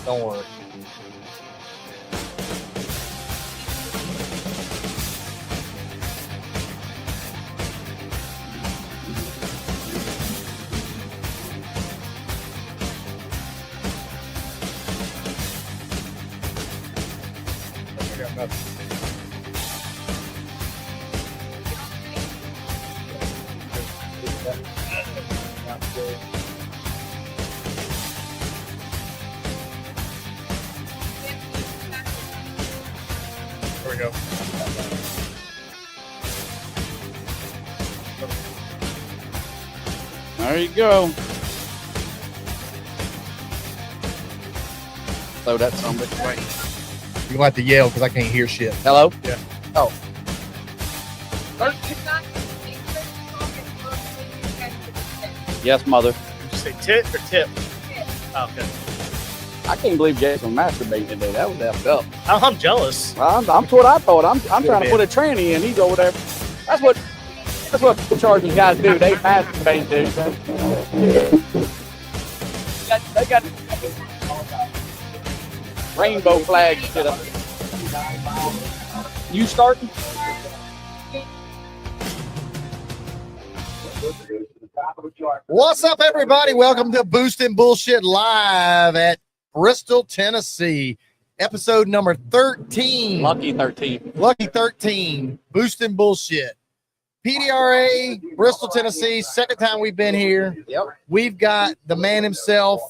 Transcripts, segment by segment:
Don't worry. There we go. There you go. Throw that some bitch away. You're gonna have to yell because I can't hear shit. Hello? Yeah. Oh. Yes, mother. Did you say tit or tip? Oh, okay. I can't believe Jason masturbating today. That was effed up. I'm jealous. I'm what I thought. I'm trying to put a tranny in. He's over there. That's what charging guys do. They masturbate, dude. They got rainbow flags shit up. You starting? What's up, everybody? Welcome to Boostin' Bullshit Live at Bristol, Tennessee. Episode number 13. Lucky 13. Lucky 13. Boostin' Bullshit. PDRA, Bristol, Tennessee. Second time we've been here. Yep. We've got the man himself,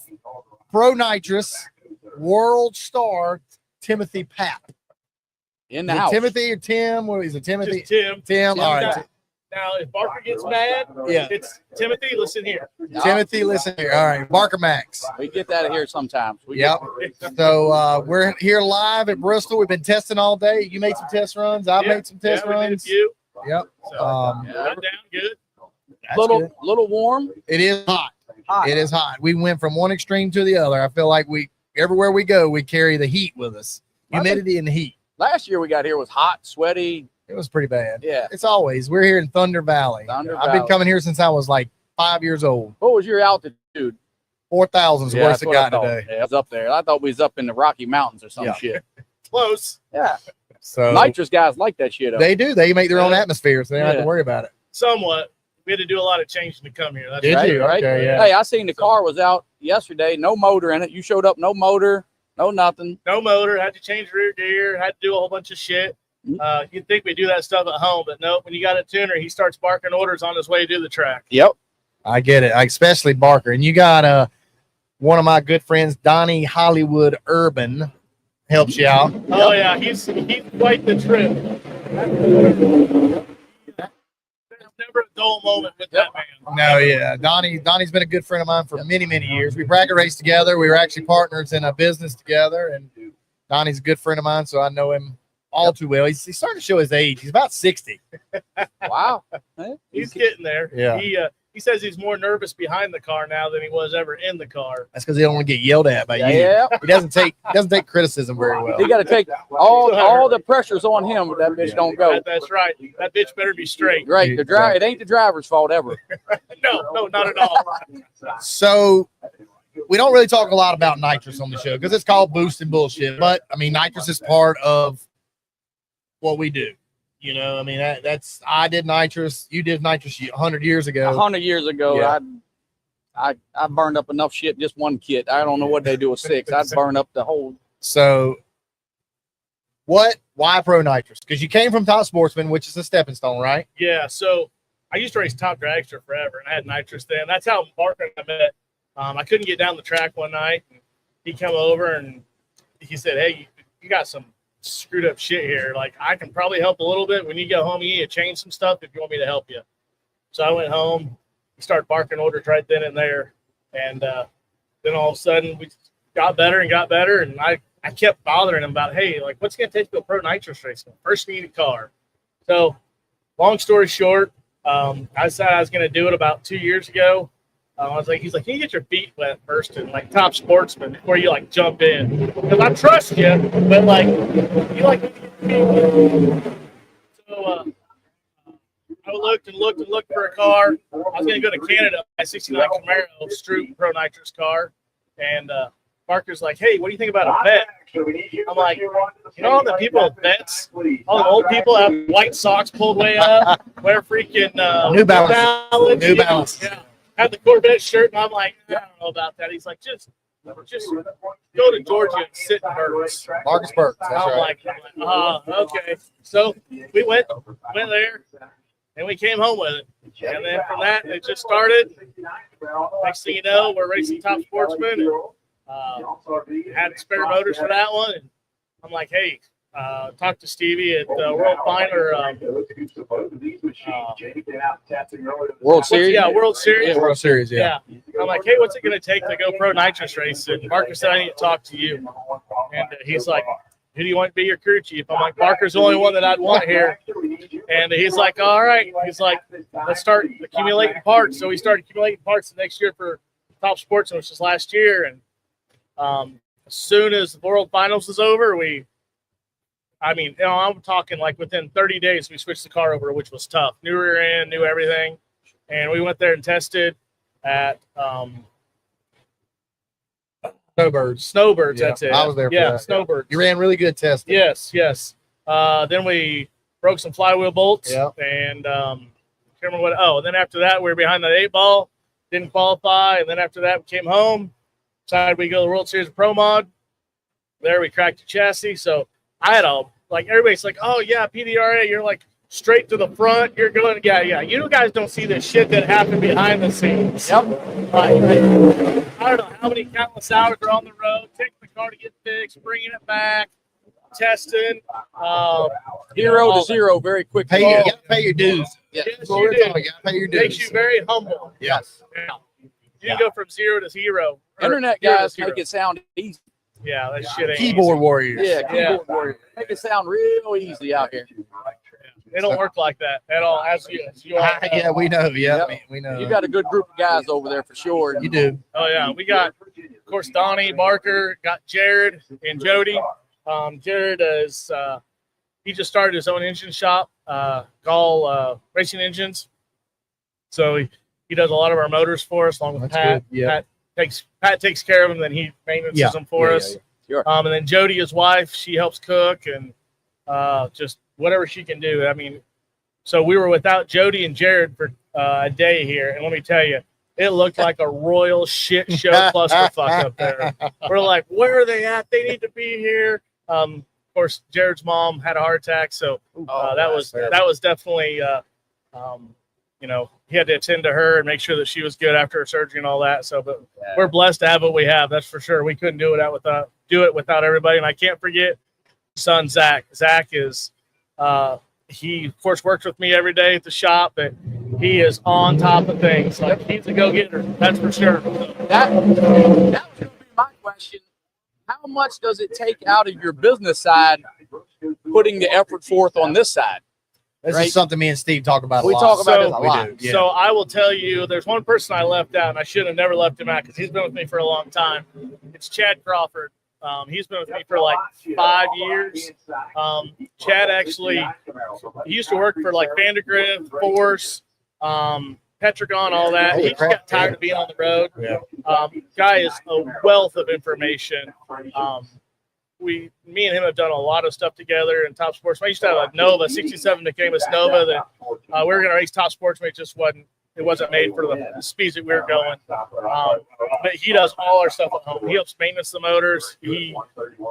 Pro Nitrous, world star, Timothy Pap. In the Is it house. Timothy or Tim? What is it? Timothy? Just Tim. Tim. All right. Now, if Barker gets mad, Yeah. it's Timothy, listen here. Timothy, listen here. All right. Barker Max. We get that here sometimes. Yep. So we're here live at Bristol. We've been testing all day. You made some test runs. I made some test we did a runs. few. Yep. So, went down good. That's little good. little warm. It is hot. Hot. It is hot. We went from one extreme to the other. I feel like everywhere we go, we carry the heat with us. Humidity and the heat. Last year we got here was hot, sweaty. It was pretty bad. Yeah. It's always. We're here in Thunder Valley. Thunder I've been Valley. coming here since I was like 5 years old. What was your altitude? 4,000 is worse that's it what I got thought. today. Yeah, it was up there. I thought we was up in the Rocky Mountains or some Yeah. shit. Close. Yeah. So Nitrous guys like that shit up. they do. They make their own Yeah. atmosphere, so they don't have Yeah. to worry about it. Somewhat. We had to do a lot of changing to come here. That's Did right. you? right? Okay, yeah. Hey, I seen the car was out yesterday. No motor in it. You showed up, no motor, no nothing. No motor. Had to change rear gear. Had to do a whole bunch of shit. You'd think we do that stuff at home, but nope. When you got a tuner, he starts barking orders on his way to the track. Yep. I get it. Especially Barker. And you got one of my good friends, Donnie Hollywood Urban, helps you out. Oh yeah, he's quite the trip. There's never a dull moment with that man. No, yeah. Donnie's been a good friend of mine for many, many years. We bracket raced together. We were actually partners in a business together, and Donnie's a good friend of mine, so I know him all too well. He's starting to show his age. He's about 60. Wow. He's getting there. Yeah. He says he's more nervous behind the car now than he was ever in the car. That's because he don't want to get yelled at by you. Yeah. He doesn't take criticism very well. He got to take all the pressures on him. That bitch don't go. That's right. That bitch better be straight. Right. It ain't the driver's fault ever. No, not at all. So we don't really talk a lot about nitrous on the show because it's called Boostin' Bullshit. But I mean, nitrous is part of what we do. You know, I mean, that's I did nitrous. You did nitrous 100 years ago. 100 years ago, Yeah. I burned up enough shit. Just one kit. I don't know what they do with 6. I'd burn up the whole. So, why Pro Nitrous? Because you came from Top Sportsman, which is a stepping stone, right? Yeah, so I used to race Top Dragster forever, and I had nitrous then. That's how Barker and I met. I couldn't get down the track one night. He came over and he said, "Hey, you got some screwed up shit here. Like, I can probably help a little bit. When you go home, you need to change some stuff if you want me to help you." So I went home. He started barking orders right then and there, and then all of a sudden we got better, and I kept bothering him about, hey, like, what's it going to take to go pro nitrous racing? First, you need a car. So long story short, I decided I was going to do it about 2 years ago. He's like, you get your feet wet first and like Top Sportsman before you like jump in, because I trust you, but like you like to get your feet wet. So I looked and looked and looked for a car. I was going to go to Canada, my 69 Camaro, Stroop Pro Nitrous car. And Parker's like, hey, what do you think about a vet? I'm like, you know all the people with vets? All the old people have white socks pulled way up, wear freaking New Balance. New Balance. Yeah. Have the Corvette shirt, and I'm like, I don't know about that. He's like, just go to Georgia and sit in Burks. Marcus Burks. That's I'm right. like, okay. So we went there, and we came home with it. And then from that, it just started. Next thing you know, we're racing Top Sportsman. And, had spare motors for that one. And I'm like, hey, talk to Stevie at World Finder. World Series? Yeah, World Series. Yeah, World Series, yeah. I'm like, hey, what's it going to take to go pro nitrous race? And Parker said, I need to talk to you. And he's like, who do you want to be your crew chief? I'm like, Parker's the only one that I'd want here. And he's like, all right. He's like, let's start accumulating parts. So we started accumulating parts the next year for Top Sportsman, which was last year. And as soon as the World Finals was over, I'm talking like within 30 days, we switched the car over, which was tough. New rear end, new everything. And we went there and tested at Snowbirds, Yeah, that's it. I was there for yeah, that. Snowbirds. You ran really good testing. Yes. Then we broke some flywheel bolts. Yeah. And can't remember what. Oh, and then after that, we were behind the 8-ball, didn't qualify. And then after that, we came home, decided we go to the World Series of Pro Mod. There, we cracked the chassis. So I had everybody's like, oh, yeah, PDRA, you're like straight to the front. You're going, yeah. You guys don't see the shit that happened behind the scenes. Yep. I don't know how many countless hours are on the road, taking the car to get fixed, bringing it back, testing. 0 to 0 very quickly. You got to pay your dues. Yes, That's what you we're do. talking. You got to pay your Makes dues. you very humble. Yes. Yeah. You can go from 0 to hero. Internet guys make it sound easy. Yeah, that shit ain't Keyboard warriors. Yeah, keyboard warrior. Make it sound real easy out here. easy. They don't work like that at all. As you all know. Yeah, we know. Yeah, Yep. we know. You got a good group of guys over there for sure. You do. Oh yeah, we got, of course, Donnie Barker, got Jared and Jody. Jared is he just started his own engine shop, Gall Racing Engines. So he does a lot of our motors for us, along with That's Pat. good, yeah. Pat takes care of them, then he maintenances them for us. Sure. And then Jody, his wife, she helps cook and just whatever she can do. I mean, so we were without Jody and Jared for a day here, and let me tell you, it looked like a royal shit show clusterfuck up there. We're like, where are they at? They need to be here. Of course, Jared's mom had a heart attack, so that was definitely he had to attend to her and make sure that she was good after her surgery and all that. So, but we're blessed to have what we have. That's for sure. We couldn't do it without everybody. And I can't forget son Zach. Zach is he of course works with me every day at the shop, but he is on top of things. Like he's a go-getter. That's for sure. That was going to be my question. How much does it take out of your business side putting the effort forth on this side? This Right. is something me and Steve talk about. We a lot. talk about So- it a lot. We do. Yeah. So I will tell you, there's one person I left out, and I should have never left him out because he's been with me for a long time. It's Chad Crawford. He's been with me for like 5 years. Chad actually, he used to work for like Vandergrift, Force, Petragon, all that. Holy He just crap, got tired yeah. of being on the road. Yeah. Guy is a wealth of information. Me and him have done a lot of stuff together in Top Sports. I used to have a Nova, 67 Nicomas Nova that we were going to race Top Sportsman. It wasn't made for the speeds that we were going. But he does all our stuff at home. He helps maintenance the motors. He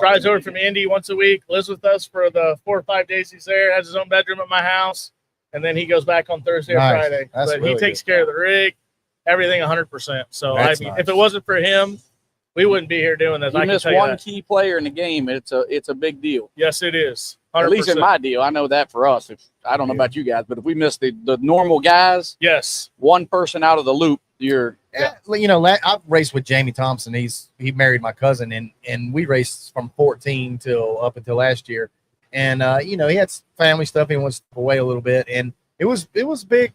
drives over from Indy once a week, lives with us for the 4 or 5 days he's there, has his own bedroom at my house, and then he goes back on Thursday or Nice. Friday. That's But he really takes care of the rig, everything 100%. So That's I mean, nice. if it wasn't for him, we wouldn't be here doing this. You I can miss tell you one that. key player in the game, it's a big deal. Yes, it is. 100%. At least in my deal, I know that for us. I don't know about you guys, but if we miss the normal guys, Yes. one person out of the loop, you're Yeah, you know, I've raced with Jamie Thompson. He married my cousin, and we raced from 14 up until last year. And he had some family stuff. He wants to step away a little bit, and it was a big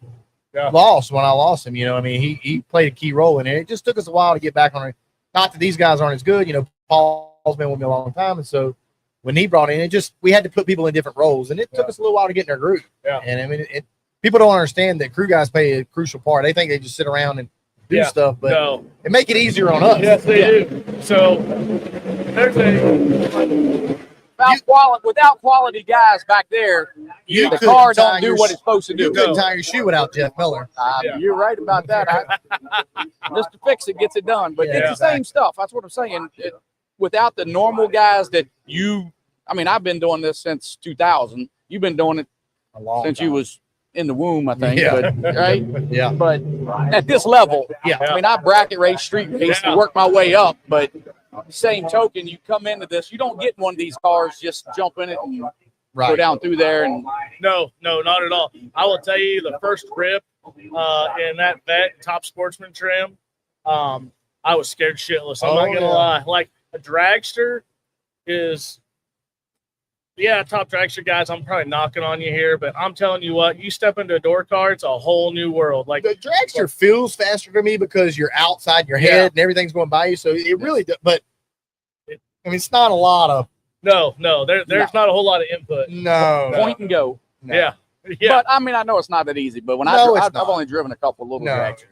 loss when I lost him. He played a key role in it. It just took us a while to get back on it. Not that these guys aren't as good. Paul's been with me a long time, and so when he brought in, we had to put people in different roles, and it took us a little while to get in their group. Yeah. And I mean, people don't understand that crew guys play a crucial part. They think they just sit around and do stuff, but no. it make it easier on us. Yes, they do. So there's without quality guys back there, You the couldn't car tie don't do your what it's supposed to You do. couldn't tie your shoe without Jeff Miller. You're right about that. Just to fix it gets it done. But Yeah, it's the same stuff. That's what I'm saying. Without the normal guys that I've been doing this since 2000. You've been doing it A long since time. you was in the womb, I think. Yeah. But, right? Yeah. But at this level, I bracket race, street race, and work my way up. But same token, you come into this, you don't get one of these cars, just jump in it and go down through there. And No, not at all. I will tell you, the first rip in that vet top sportsman trim, I was scared shitless. I'm not gonna lie. Like a dragster is, top dragster guys. I'm probably knocking on you here, but I'm telling you what, you step into a door car, it's a whole new world. Like the dragster feels faster to me because you're outside your head and everything's going by you. So it really does. But it's not a lot of. No, there's not a whole lot of input. No. Point and go. No. Yeah. But I know it's not that easy. But when I've only driven a couple of little dragsters.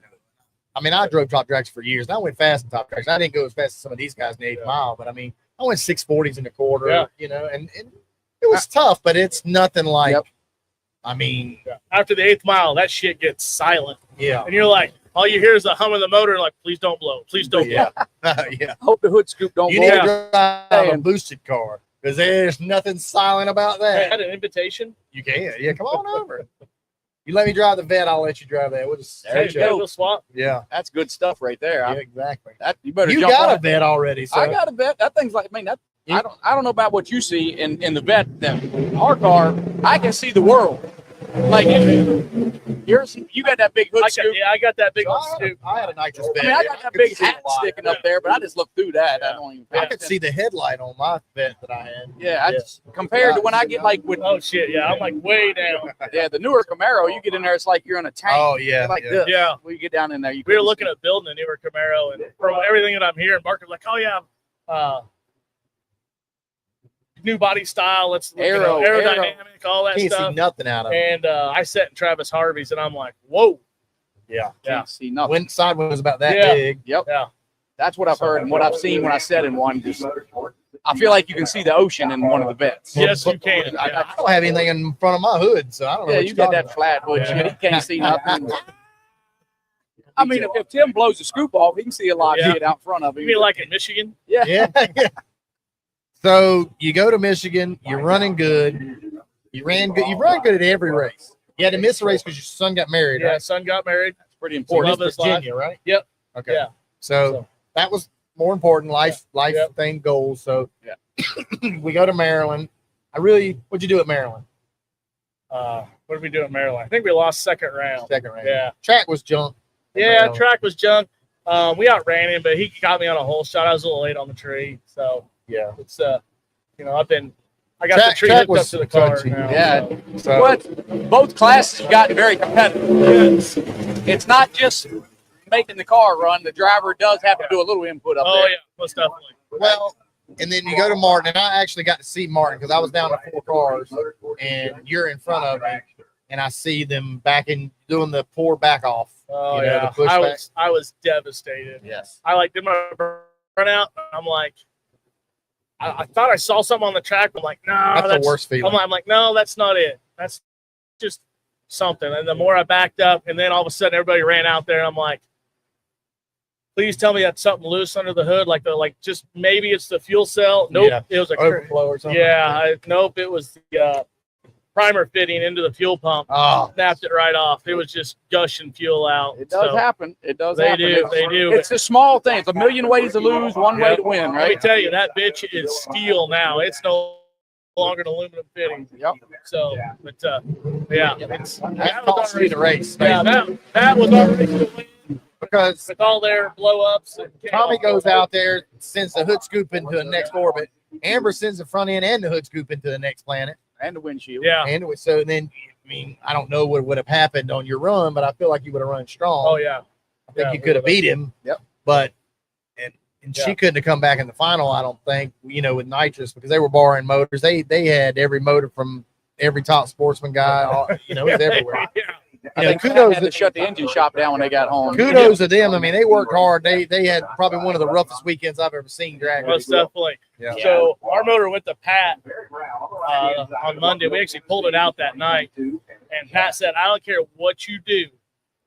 I drove top dragsters for years, and I went fast in top dragsters. I didn't go as fast as some of these guys in the 8th mile, but I went 640s in the quarter. And it was tough, but it's nothing like. After the 8th mile, that shit gets silent. Yeah. And you're like, all you hear is the hum of the motor, like, please don't blow. Please don't blow. Yeah. Hope the hood scoop don't You blow. need to drive a boosted car because there's nothing silent about I that. had an invitation. You can. Yeah, come on over. You let me drive the vet, I'll let you drive that. We'll just We'll swap. Yeah. That's good stuff right there. Yeah, exactly. You better You jump got on a vet already. So. I got a vet. That thing's like, I don't know about what you see in the vet. Our car, I can see the world. Like you got that big hood scoop. I got that big scoop. I had a nitrous vet. I got that big hat sticking up there, but I just look through that. I don't even. I could see the headlight on my vet that I had. Yeah, compared to when I get like with. Oh shit! Yeah, I'm like way down. Yeah, the newer Camaro, you get in there, it's like you're in a tank. Oh yeah, like this. Yeah. When you get down in there, we were looking at building a newer Camaro, and from everything that I'm hearing, Mark was like, "Oh yeah, new body style. Let's look aerodynamic, all that Can't stuff." See nothing out of it. And I sat in Travis Harvey's, and I'm like, "Whoa, yeah, can't see nothing." Side windows about that big. Yep. Yeah. That's what I've heard and what I've seen when I sat in one. I feel like you can see the ocean in one of the vets. Yes, you can. I don't have anything in front of my hood, so I don't know. Yeah, what you got that flat hood shit. He can't see nothing. If Tim blows the scoop off, he can see a lot of shit out in front of him. You mean like in Michigan? Yeah. So you go to Michigan, you're running good. You ran good. You run good at every race. You had to miss a race because your son got married. Yeah, right? son got married. It's pretty important. It's Virginia, right? Yep. Okay. Yeah. So that was more important, life thing, goals. So we go to Maryland. What'd you do at Maryland? What did we do at Maryland? I think we lost second round. Yeah. Track was junk. Yeah, track was junk. We outran him, but he got me on a hole shot. I was a little late on the tree. So yeah, it's I got the tree hooked up to the car now. Yeah. But both classes have gotten very competitive. It's not just making the car run. The driver does have to do a little input up there. Oh yeah, most definitely. Well, and then you go to Martin, and I actually got to see Martin because I was down to 4 cars, and you're in front of me, and I see them doing the poor back off. Oh the I was devastated. Yes. I did my burnout. I'm like, I thought I saw something on the track. I'm like, no, that's the worst feeling. I'm like, no, that's not it. That's just something. And the more I backed up, and then all of a sudden everybody ran out there. I'm like, please tell me that's something loose under the hood, just maybe it's the fuel cell. Nope, it was a overflow or something. Yeah, nope, it was the primer fitting into the fuel pump. Snapped it right off. It was just gushing fuel out. It does happen. It does happen. They do. It's a small thing. It's a million ways to lose, one way to win, right? Let me tell you, that bitch is steel now. It's no longer an aluminum fitting. Yep. So, but that was already the race. Yeah, that was already the win. Because with all their blow ups, Tommy goes out there, sends the hood scoop into the next orbit. Amber sends the front end and the hood scoop into the next planet. And the windshield. Yeah. And so then, I don't know what would have happened on your run, but I feel like you would have run strong. Oh, yeah. I think you could have beat him. Yep. But, and she couldn't have come back in the final, I don't think, with nitrous because they were borrowing motors. They had every motor from every top sportsman guy, it was everywhere. Yeah. I think kudos had to shut the engine shop down when they got home. Kudos to them. I mean, they worked hard. They had probably one of the roughest weekends I've ever seen drag. Most definitely. Yeah. So our motor went to Pat on Monday. We actually pulled it out that night, and Pat said, "I don't care what you do,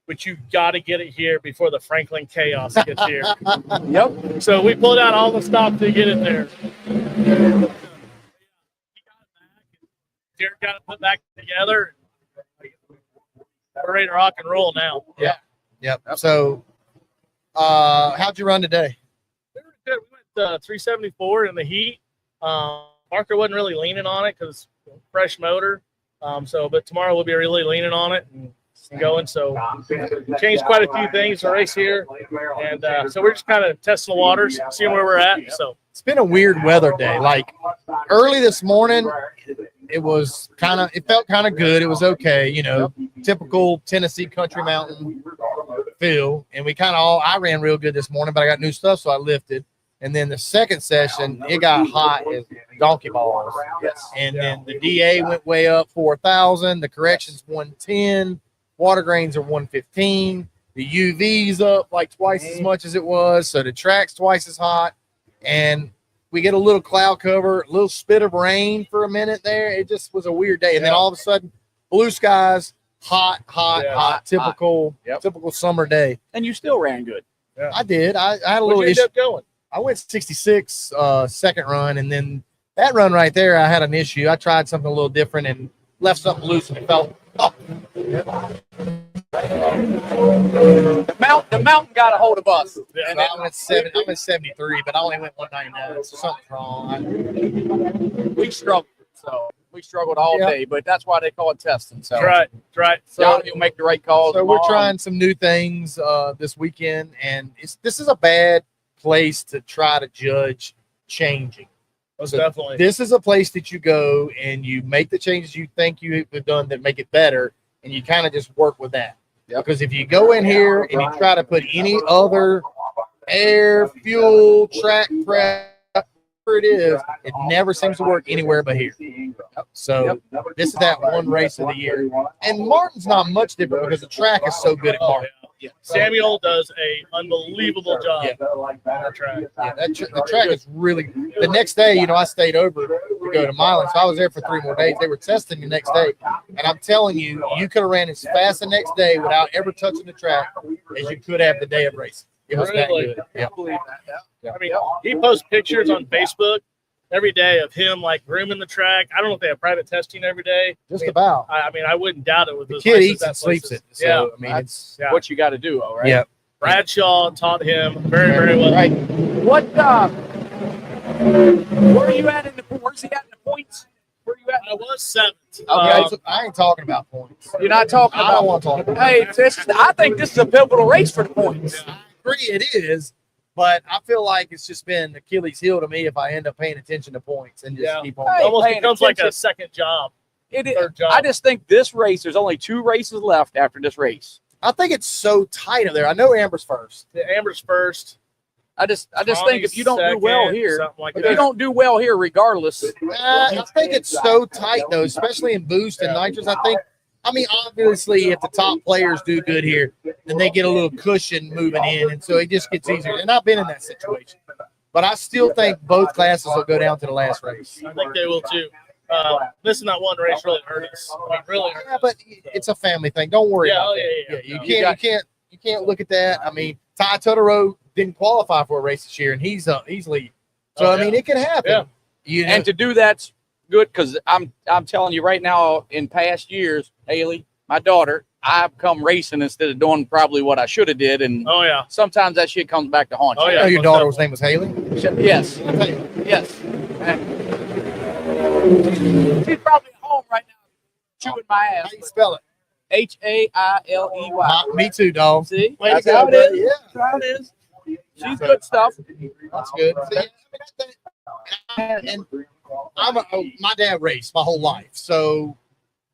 but you got to get it here before the Franklin chaos gets here." Yep. So we pulled out all the stop to get it there. Jared got it put back together. We're ready to rock and roll now. Yeah. Yep. So, how'd you run today? We were good. We went 374 in the heat. Parker wasn't really leaning on it because fresh motor. But tomorrow we'll be really leaning on it and going. So changed quite a few things to race here, and so we're just kind of testing the waters, seeing where we're at. So it's been a weird weather day. Like early this morning, it felt kind of good. It was okay, typical Tennessee country mountain feel. And I ran real good this morning, but I got new stuff, so I lifted. And then the second session, it got hot as donkey balls. Yes. And then the DA went way up 4,000. The corrections 110. Water grains are 115. The UV's up like twice as much as it was. So the track's twice as hot. And we get a little cloud cover, a little spit of rain for a minute there. It just was a weird day. And then all of a sudden, blue skies, hot, typical summer day. And you still ran good. Yeah. I did. I had a little issue. Going? I went 66 second run, and then that run right there, I had an issue. I tried something a little different and left something loose, and it fell. Oh. The mountain got a hold of us. And I went 73, but I only went 199. So something's wrong. We struggled all day, but that's why they call it testing. So right. So you'll make the right calls. So we're trying some new things this weekend, and this is a bad place to try to judge changing. Most definitely. This is a place that you go and you make the changes you think you have done that make it better, and you kind of just work with that. Yep. Because if you go in here and you try to put any other air, fuel, track prep, whatever it is, it never seems to work anywhere but here. So this is that one race of the year. And Martin's not much different because the track is so good at Martin. Yeah. Samuel does an unbelievable job on the track. Yeah, the track is really – the next day, I stayed over to go to Milan, so I was there for 3 more days. They were testing the next day, and I'm telling you, you could have ran as fast the next day without ever touching the track as you could have the day of racing. It was that good. Yeah. I mean, he posts pictures on Facebook every day of him like grooming the track. I don't know if they have private testing every day. About. I wouldn't doubt it with the kid eats and sleeps it. So, I mean, it's what you got to do, all right? Yeah. Bradshaw taught him very, very well. Right. Where are you at where's he at in the points? Where are you at? I was 7th. Okay, I ain't talking about points. You're not talking about. I don't want to talk about. Hey, I think this is a pivotal race for the points. Yeah, I agree, it is. But I feel like it's just been Achilles' heel to me if I end up paying attention to points and just keep on. It almost becomes like a second job. Third job. I just think this race, there's only 2 races left after this race. I think it's so tight up there. I know Amber's first. Amber's first. I just think if you don't do well here, you don't do well here regardless. I think it's so tight, though, especially in boost and nitrous. I mean, obviously, if the top players do good here, then they get a little cushion moving in, and so it just gets easier. And I've been in that situation. But I still think both classes will go down to the last race. I think they will, too. Missing that one race really hurt us. Really hurt us. But it's a family thing. Don't worry about that. Yeah. You can't look at that. I mean, Ty Tutterow didn't qualify for a race this year, and he's leading. So, I mean, it can happen. Yeah. And to do that's good because I'm telling you right now, in past years, Haley, my daughter, I've come racing instead of doing probably what I should have did. And sometimes that shit comes back to haunt you. Oh, yeah. Your daughter's name was Haley? Yes. Yes. She's probably at home right now chewing my ass. How you spell it? Hailey. Me too, dog. See? That's how it is. Yeah. That's how it is. She's good stuff. That's good. And my dad raced my whole life. So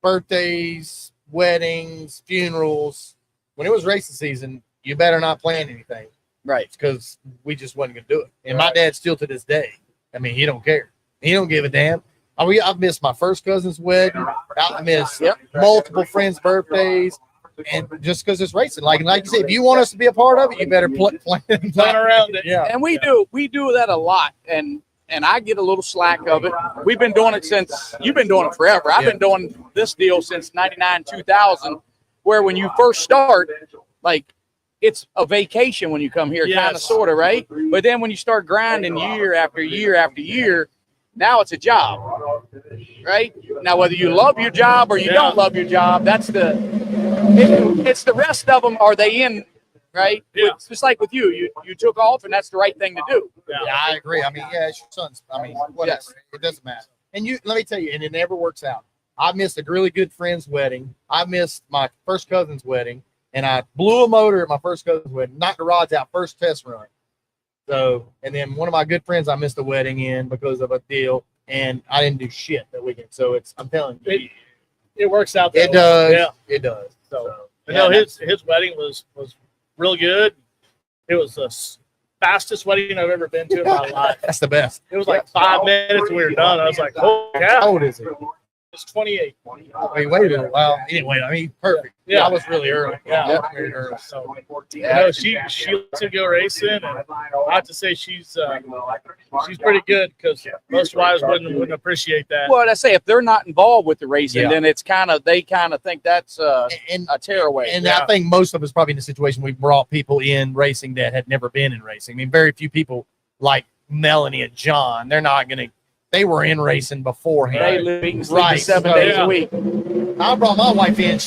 birthdays, weddings, funerals, when it was racing season, you better not plan anything. Right. Because we just wasn't going to do it. And my dad still to this day, I mean, he don't care. He don't give a damn. I've missed my first cousin's wedding. I've missed multiple friends' birthdays. And just because it's racing, like you said, if you want us to be a part of it, you better plan around it. Yeah, and we do that a lot, and I get a little slack of it. We've been doing it since you've been doing it forever. I've been doing this deal since '99, 2000, where when you first start, like it's a vacation when you come here, kind of, sort of, right? But then when you start grinding year after year after year, now it's a job, right? Now, whether you love your job or you don't love your job, it's the rest of them. Are they in, right? Yeah. It's just like with you took off, and that's the right thing to do. Yeah, I agree. I mean, it's your son's. I mean, whatever. Yes. It doesn't matter. And let me tell you, and it never works out. I missed a really good friend's wedding. I missed my first cousin's wedding, and I blew a motor at my first cousin's wedding, knocked the rods out first test run. So, and then one of my good friends, I missed a wedding in because of a deal, and I didn't do shit that weekend. So I'm telling you, it works out. It does. Yeah, it does. So his wedding was real good. It was the fastest wedding I've ever been to in my life. That's the best. It was like 5 minutes and we were done. I was like, oh yeah. How old is it? It's 28. Wait, wait a minute. Well, anyway, I mean, perfect. Yeah. I was really early. Yeah. Very early. So, she lets to go racing, and I have to say she's pretty good because most wives wouldn't appreciate that. Well, I say if they're not involved with the racing, then it's they kind of think that's a tearaway. And I think most of us probably in the situation we brought people in racing that had never been in racing. I mean, very few people like Melanie and John. They're not going to. They were in racing beforehand. They live 7 days a week. I brought my wife in.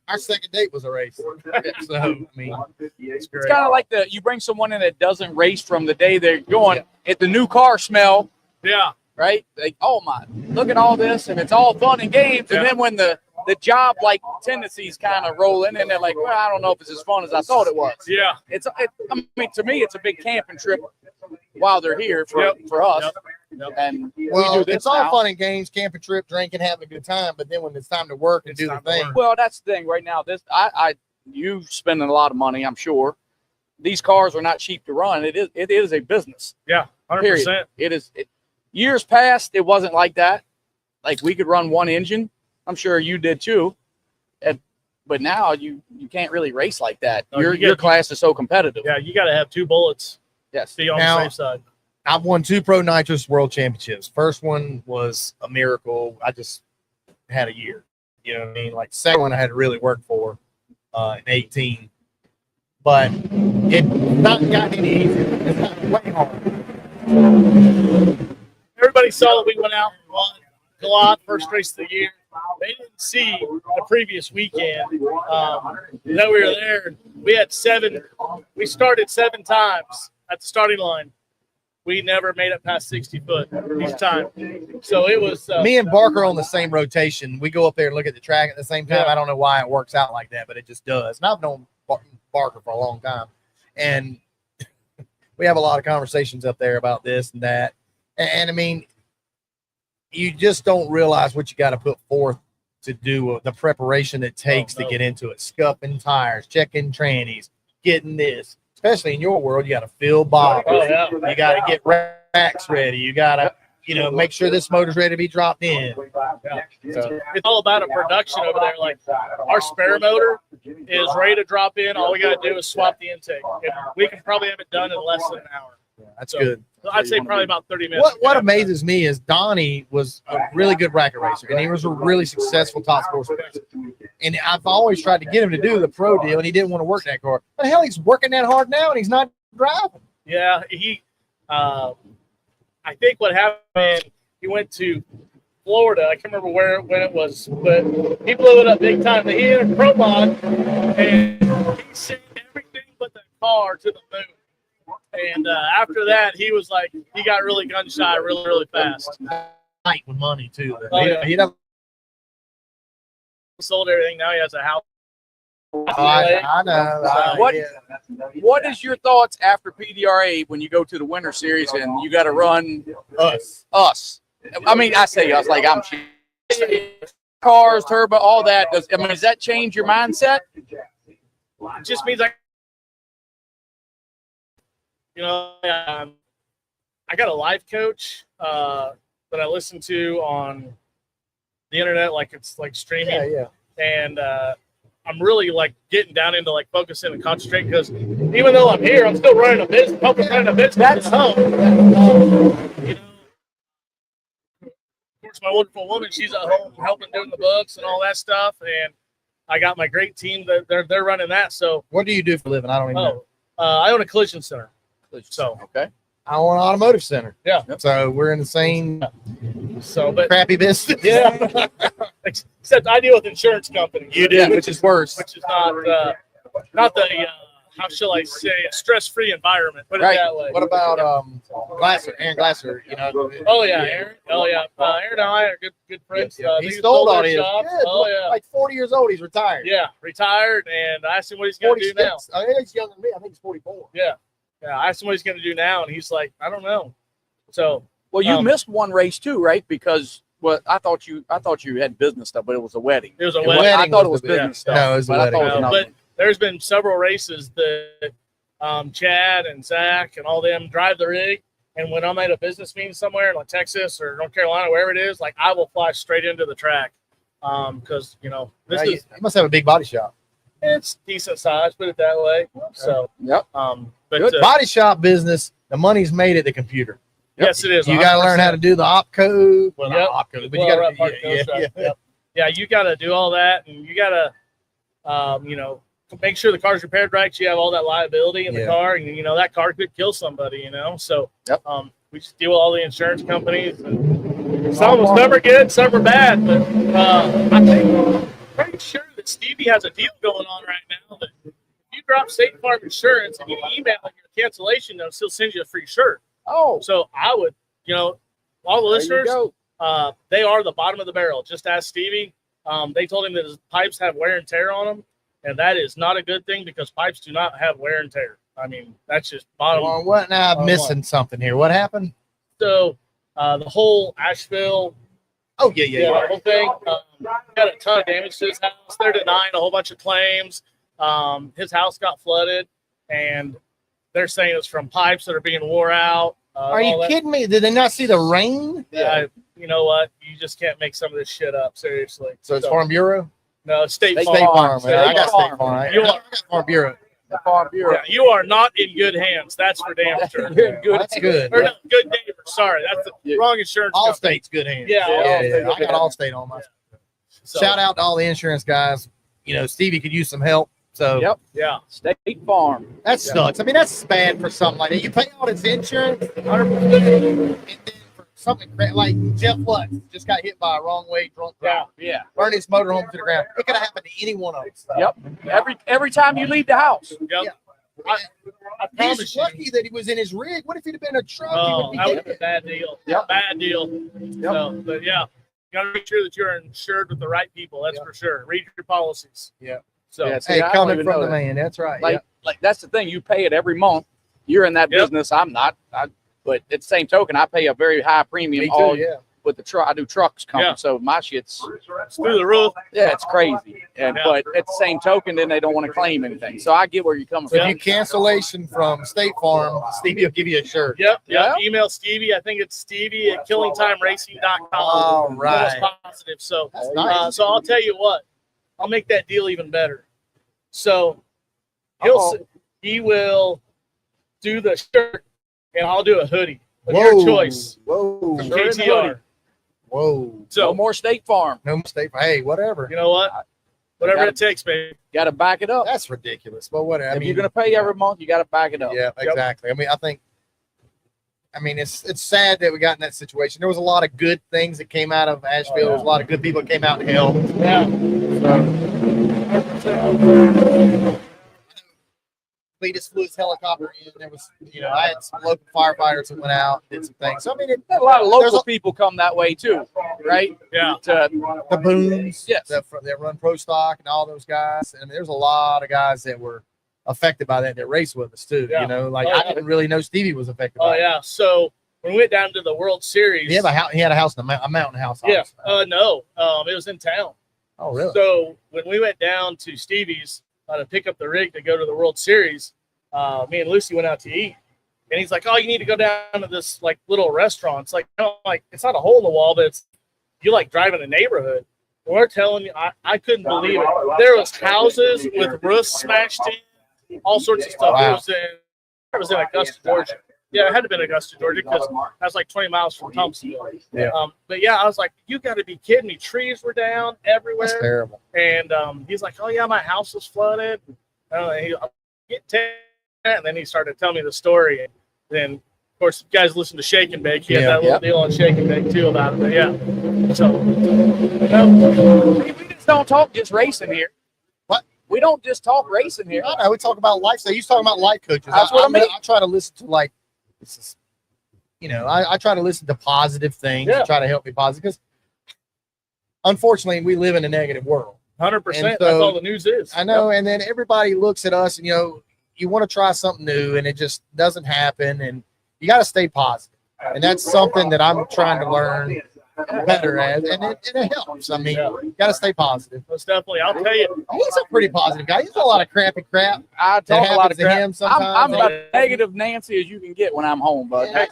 Our second date was a race. So, I mean, it's kind of like you bring someone in that doesn't race from the day they're going. At the new car smell. Yeah. Right? Like, oh my, look at all this, and it's all fun and games. And then when the job like tendencies kind of roll in, and they're like, well, I don't know if it's as fun as I thought it was. Yeah. I mean, to me, it's a big camping trip while they're here for us. Yep. And well, we do this it's all now. fun and games, camping trip, drinking, having a good time. But then when it's time to work and do the thing, well, that's the thing right now. You spending a lot of money, I'm sure. These cars are not cheap to run. It is a business. Yeah, 100%. It is. Years past, it wasn't like that. Like we could run one engine. I'm sure you did too. But now you can't really race like that. No, your class is so competitive. Yeah, you got to have 2 bullets. Yes. Be on the safe side. I've won 2 Pro Nitrous World Championships. First one was a miracle. I just had a year. You know what I mean? Like second one I had to really work for in 18. But it's not gotten any easier. It's gotten way harder. Everybody saw that we went out and won a lot, first race of the year. They didn't see the previous weekend. We were there. We had 7. We started 7 times at the starting line. We never made it past 60 foot each time. So it was me and Barker on the same rotation. We go up there and look at the track at the same time. Yeah. I don't know why it works out like that, but it just does. And I've known Barker for a long time, and we have a lot of conversations up there about this and that. And I mean, you just don't realize what you got to put forth to do the preparation it takes to get into it. Scuffing tires, checking trannies, getting this. Especially in your world, you got to fill bottles. You got to get racks ready. You got to, make sure this motor's ready to be dropped in. So it's all about a production over there. Like our spare motor is ready to drop in. All we got to do is swap the intake. And we can probably have it done in less than an hour. That's good. I'd say probably about 30 minutes. What amazes me is Donnie was a really good bracket racer, and he was a really successful top sports racer. And I've always tried to get him to do the pro deal, and he didn't want to work that car. But hell, he's working that hard now, and he's not driving. Yeah, I think what happened, he went to Florida. I can't remember when it was, but he blew it up big time. He entered pro mod, and he sent everything but the car to the moon. And after that, he was like, he got really gun shy really, really fast. Tight with money, too. He sold everything. Now he has a house. I know. What is your thoughts after PDRA when you go to the Winter Series and you got to run us? I mean, I say us like I'm cars, turbo, all that. Does that change your mindset? It just means I got a life coach that I listen to on the internet, like it's like streaming. Yeah. And I'm really like getting down into like focusing and concentrating because even though I'm here, I'm still running a business, helping running a business at home. You know, of course, my wonderful woman, she's at home helping doing the books and all that stuff. And I got my great team that they're running that. So what do you do for a living? I don't even know. I own a collision center. So okay. I own an automotive center. Yeah. So we're in the same but crappy business. Yeah. Except I deal with insurance companies. You do, which is worse. Which is not the how shall I say, a stress-free environment. Put it that way. What about Glasser, Aaron Glasser? You know. Oh yeah, Aaron. Oh yeah, Aaron and I are good friends. He stole all his. Oh yeah, like 40 years old. He's retired. Yeah, retired, and I asked him what he's going to do now. He's younger than me. I think he's 44. Yeah. I asked him what he's going to do now, and he's like, I don't know. So. Well, you missed one race too, right? Because I thought you had business stuff, but it was a wedding. It was a wedding. I thought it was business stuff. No, it was a wedding. But there's been several races that Chad and Zach and all them drive the rig, and when I'm at a business meeting somewhere in like Texas or North Carolina, wherever it is, like I will fly straight into the track because you must have a big body shop. It's decent size, put it that way. So yep. But body shop business, the money's made at the computer. Yes, it is. You got to learn how to do the op code. Well, not op code, but you got to you got to do all that, and you got to make sure the car's repaired right. So you have all that liability in the car, and that car could kill somebody. So we just deal with all the insurance companies. And some of them are good, some are bad, but I'm pretty sure that Stevie has a deal going on right now that if you drop State Farm Insurance and you email your cancellation notice, he'll send you a free shirt. Oh, so I would, all the listeners, they are the bottom of the barrel. Just ask Stevie. They told him that his pipes have wear and tear on them, and that is not a good thing because pipes do not have wear and tear. I mean, that's just bottom. Well, what now? I'm missing something here. What happened? So the whole Asheville. Oh yeah. The whole thing. Got a ton of damage to his house. They're denying a whole bunch of claims. His house got flooded, and they're saying it's from pipes that are being wore out. Are you kidding me? Did they not see the rain? Yeah. You know what? You just can't make some of this shit up. Seriously. So it's Farm Bureau? No, State Farm. State Farm. I got State Farm. I got Farm Bureau. Farm Bureau. Yeah, you are not in good hands. That's for damn sure. Good. That's good. Or no, good neighbor. Sorry, that's the wrong insurance. Allstate's good hands. Yeah. I got Allstate on my. So, shout out to all the insurance guys. Stevie could use some help. So yeah, State Farm. That sucks. I mean, that's bad for something like that. You pay all this insurance, 100%, and then for something like Jeff Lutz just got hit by a wrong way drunk driver. Yeah. Burned his motorhome to the ground. It could have happened to any one of us. Yep. Every time you leave the house. Yep. I promise you. He's lucky that he was in his rig. What if he'd have been a truck? Oh, that would be a bad deal. Yep. Bad deal. Yep. So, but yeah, you got to make sure that you're insured with the right people. That's for sure. Read your policies. Yeah. So, see, hey, coming from the man. That's right. Like that's the thing. You pay it every month. You're in that business. I'm not. But at the same token, I pay a very high premium. Me too, with the truck. I do trucks company, so my shit's through the roof. Yeah, it's crazy. But at the same token, then they don't want to claim anything. So I get where you're coming from. If you cancellation from State Farm, Stevie will give you a shirt. Yep. Email Stevie. I think it's Stevie at KillingTimeRacing.com. All right. That's positive. So, that's nice. So I'll tell you what. I'll make that deal even better. So he will do the shirt, and I'll do a hoodie of your choice. Whoa. From KTR. Whoa. So no more State Farm. No more State Farm. Hey, whatever. You know what? Whatever it takes, baby. Got to back it up. That's ridiculous. But whatever. If you're going to pay every month, you got to back it up. Yeah, exactly. I mean, it's sad that we got in that situation. There was a lot of good things that came out of Asheville. There was a lot of good people that came out and helped. Yeah. Cletus flew his helicopter in. There was, I had some local firefighters that went out, did some things. So I mean, a lot of local people come that way too, right? Yeah. The Boones, yes, that run Pro Stock and all those guys. And there's a lot of guys that were affected by that race with us too. Yeah. I didn't really know Stevie was affected by it. Oh yeah. So when we went down to the World Series, he had a house in a mountain house. Yeah. No. It was in town. Oh really? So when we went down to Stevie's to pick up the rig to go to the World Series, me and Lucy went out to eat, and he's like, "Oh, you need to go down to this like little restaurant." It's like, it's not a hole in the wall, but it's you like drive in a neighborhood. We're telling you, I couldn't believe it. There was houses with roofs smashed in, all sorts of stuff. Wow. It was in Augusta, Georgia. Yeah, it had to have been Augusta, Georgia, because that's like 20 miles from Thompsonville. Yeah. But yeah, I was like, you got to be kidding me. Trees were down everywhere. That's terrible. And he's like, oh yeah, my house was flooded. And then he started telling me the story. And then, of course, you guys listen to Shake and Bake. He had that little deal on Shake and Bake too about it. But yeah. So we just don't talk just racing here. What? We don't just talk racing here. I know, we talk about life. So he's talking about life coaches. That's what I mean. I try to listen to like, this is, I try to listen to positive things to try to help me positive, because unfortunately we live in a negative world. 100%. So, that's all the news is. I know. And then everybody looks at us and, you want to try something new and it just doesn't happen, and you got to stay positive. And that's something that I'm trying to learn better at, and it helps. I mean, you got to stay positive. Most definitely. I'll tell you. He's a pretty positive guy. He's a lot of crappy crap. I talk a lot of crap. Him sometimes. I'm about negative Nancy as you can get when I'm home, bud. Hey,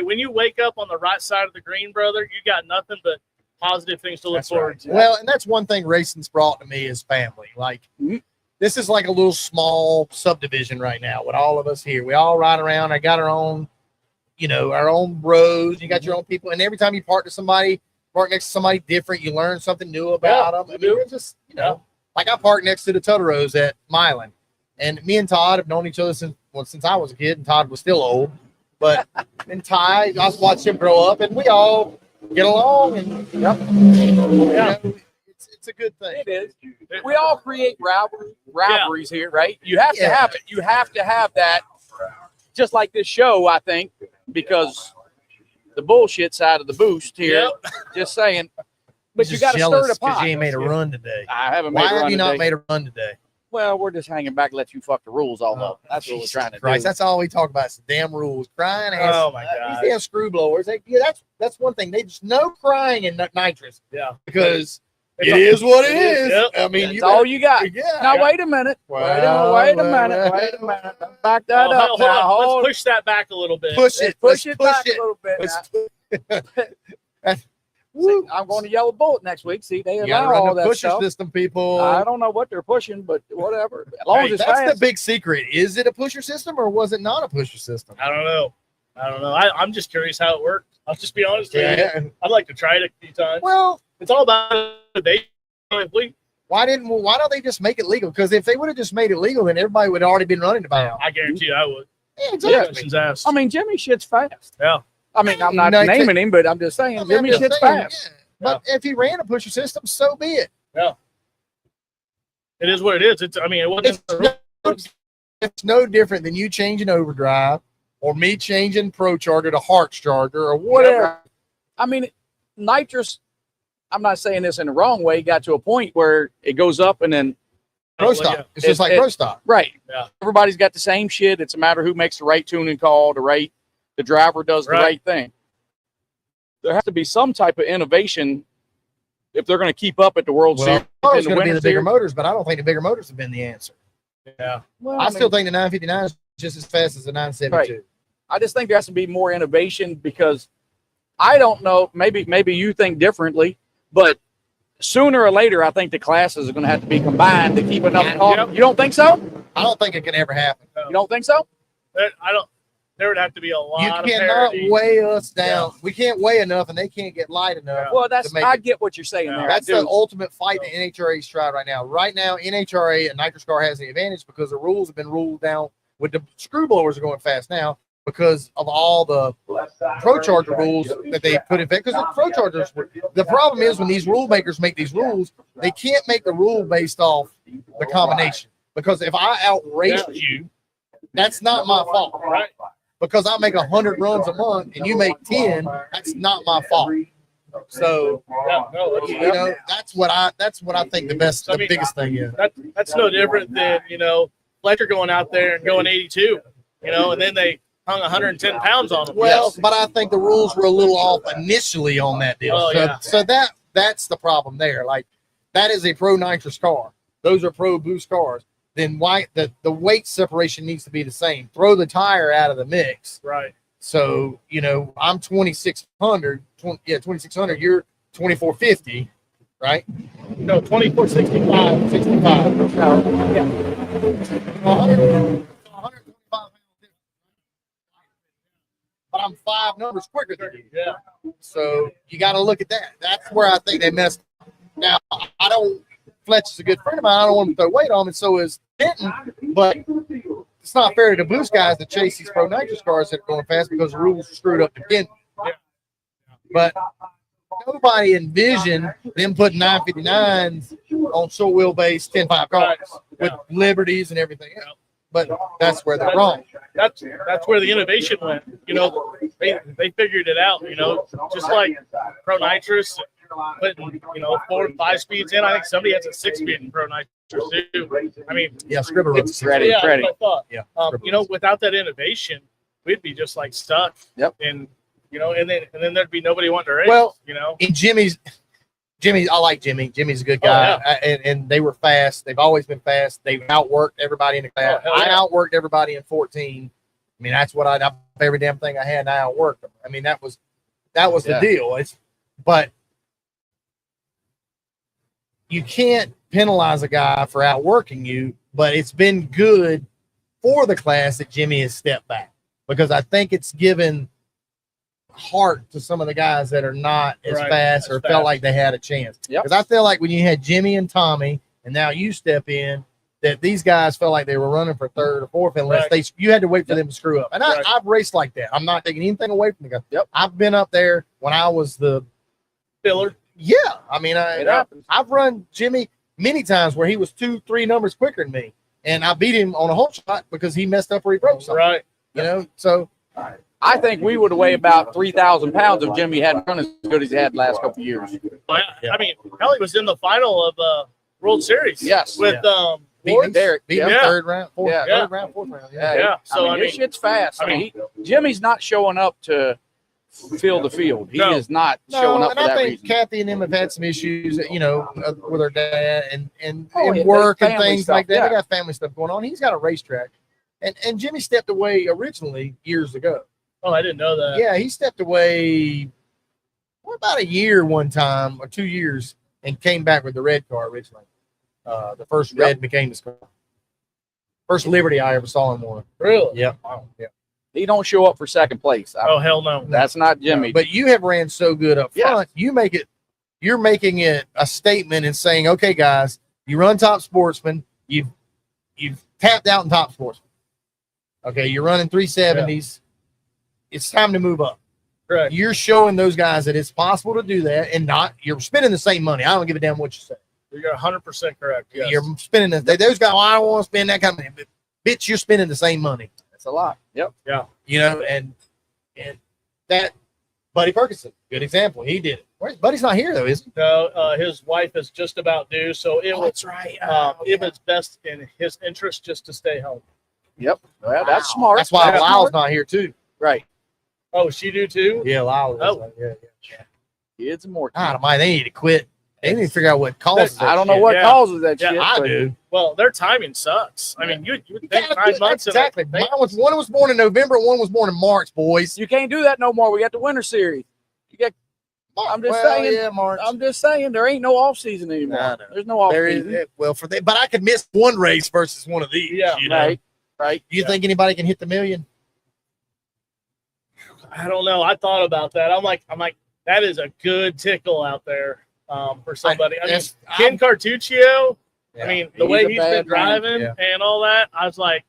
when you wake up on the right side of the green, brother, you got nothing but positive things to look forward to. Well, and that's one thing racing's brought to me is family. Like, this is like a little small subdivision right now with all of us here. We all ride around. I got our own, our own roads. You got your own people. And every time you park next to somebody different, you learn something new about them. I mean, it's just, like I parked next to the Totoros at Milan. And me and Todd have known each other since I was a kid, and Todd was still old. But and Ty, I watched him grow up, and we all get along. And it's a good thing. It is. We all create rivalries here, right? You have to have it. You have to have that. Just like this show, I think, because the bullshit side of the boost here. Just saying. But you got to stir the pot. Because you ain't made a run today. I haven't made a run today. Why have you not made a run today? Well, we're just hanging back, let you fuck the rules all up. That's what we're trying to do. That's all we talk about. It's the damn rules. Crying ass. Oh my god. These damn screw blowers. That's one thing. They just no crying in nitrous. Yeah. Because it is what it is. Yep. I mean, that's all you got. Yeah. Now wait a minute. Wait a minute. Back that up. Hold on. Let's push that back a little bit. Push it back a little bit. I'm going to Yellow Bullet next week. See, they allow all that pusher stuff. System, people. I don't know what they're pushing, but whatever. As long as it's that's fast. the big secret. Is it a pusher system or was it not a pusher system? I don't know. I'm just curious how it worked. I'll just be honest with you. I'd like to try it a few times. Well, it's all about why don't they just make it legal? Because if they would have just made it legal, then everybody would have already been running by now. I guarantee you I would. Yeah, exactly. Yeah. I mean, Jimmy shit's fast. Yeah. I mean, I'm not naming him, but I'm just saying Jimmy shit's fast. Yeah. But if he ran a pusher system, so be it. Yeah. It is what it is. It wasn't. It's no different than you changing overdrive or me changing Pro Charger to Harks Charger or whatever. I mean, nitrous, I'm not saying this in the wrong way, got to a point where it goes up and then Pro Stock. It's just like Pro Stock. Right. Yeah. Everybody's got the same shit. It's a matter who makes the right tuning call, the driver does the right thing. There has to be some type of innovation if they're going to keep up at the World Series. It's going to be the bigger motors, but I don't think the bigger motors have been the answer. Yeah. Well, I still think the 959 is just as fast as the 972. Right. I just think there has to be more innovation because I don't know, maybe you think differently, but sooner or later, I think the classes are going to have to be combined to keep enough. You don't think so? I don't think it can ever happen. No. You don't think so? I don't. There would have to be a lot of You cannot weigh us down. Yeah. We can't weigh enough, and they can't get light enough. Well, I get what you're saying there. That's the ultimate fight the NHRA's tried right now. Right now, NHRA, a nitrous car has the advantage because the rules have been ruled down. With the screw blowers are going fast now because of all the Pro Charger rules that they put in effect. Because the Pro Chargers, the problem is when these rule makers make these rules, they can't make the rule based off the combination. Because if I outrace you, that's not my fault. Right. Because I make 100 runs a month and you make 10, that's not my fault. So, that's what I think the biggest thing is. That's no different than, Fletcher going out there and going 82, and then they hung 110 pounds on them. Well, but I think the rules were a little off initially on that deal. So that's the problem there. Like, that is a pro nitrous car. Those are pro boost cars. Then why the weight separation needs to be the same. Throw the tire out of the mix. Right. So, I'm 2,600. 2,600. You're 2450, right? No, 2465. 65. No, yeah. 125 pounds different. But I'm 5 numbers quicker than you. Yeah. So you got to look at that. That's where I think they messed up. Now, I don't. Fletch is a good friend of mine. I don't want him to throw weight on him, and so is Denton. But it's not fair to the Bullsh guys to chase these pro nitrous cars that are going fast because the rules are screwed up again. But nobody envisioned them putting 959s on short wheelbase 10.5 cars with liberties and everything else. But that's where they're wrong. That's where the innovation went. You know, they figured it out. You know, just like pro nitrous, putting 4 and 5 speeds in. I think somebody has a 6-speed in pro nitrous too. I mean, Yeah, Scribber it's ready. Yeah, that's what I thought. Yeah, without that innovation, we'd be just like stuck. Yep. And and then there'd be nobody wanting to race. Well, and Jimmy, I like Jimmy. Jimmy's a good guy, and they were fast. They've always been fast. They've outworked everybody in the class. I outworked everybody in 14. I mean, that's what I every damn thing I had, and I outworked them. I mean, that was the deal. But you can't penalize a guy for outworking you. But it's been good for the class that Jimmy has stepped back, because I think it's given heart to some of the guys that are not as fast or felt like they had a chance. Because I feel like when you had Jimmy and Tommy, and now you step in, that these guys felt like they were running for third or fourth unless you had to wait for them to screw up. And I've raced like that. I'm not taking anything away from the guys. I've been up there when I was the filler. Yeah, I mean, I've run Jimmy many times where he was 2-3 numbers quicker than me, and I beat him on a whole shot because he messed up or he broke something. Right. So. I think we would weigh about 3,000 pounds if Jimmy hadn't run as good as he had the last couple of years. I mean, Kelly was in the final of World Series. Yes. With Derek. Beat him third round, fourth round. Yeah. So I mean, this shit's fast. I mean, Jimmy's not showing up to fill the field. He is not showing up for that reason. I think Kathy and them have had some issues, with her dad and work and things like that. They got family stuff going on. He's got a racetrack, and Jimmy stepped away originally years ago. Oh, I didn't know that. Yeah, he stepped away about a year one time or 2 years and came back with the red car originally. The first red became his car. First Liberty I ever saw him on. Really? Yeah. Wow. Yeah. He don't show up for second place. Hell no. That's not Jimmy. But you have ran so good up front. You're making it a statement and saying, okay, guys, you run Top Sportsman. You've tapped out in Top Sportsman. Okay, you're running 370s. It's time to move up. Correct. You're showing those guys that it's possible to do that, and you're spending the same money. I don't give a damn what you say. You're 100% correct. Yes. You're spending those guys. I don't want to spend that kind of money. But bitch, you're spending the same money. That's a lot. Yep. Yeah. And that Buddy Ferguson, good example. He did it. Buddy's not here though, is he? No, his wife is just about due, so that's right. It was best in his interest just to stay home. Yep. Well, that's smart. That's why Lyle's not here too. Right. Oh, she do too? Yeah, Lyle. Oh. Yeah. Kids and more. God, they need to quit. They need to figure out what causes that. I don't know what causes that shit. I do. Well, their timing sucks. I mean, you would think 9 months. Exactly. One was born in November, one was born in March, boys. You can't do that no more. We got the winter series. I'm just saying there ain't no off season anymore. No. There's no off season. But I could miss one race versus one of these. Yeah. Right. Do you think anybody can hit the million? I don't know. I thought about that. I'm like, that is a good tickle out there for somebody. Ken Cartuccio. I mean, the way he's been driving and all that, I was like,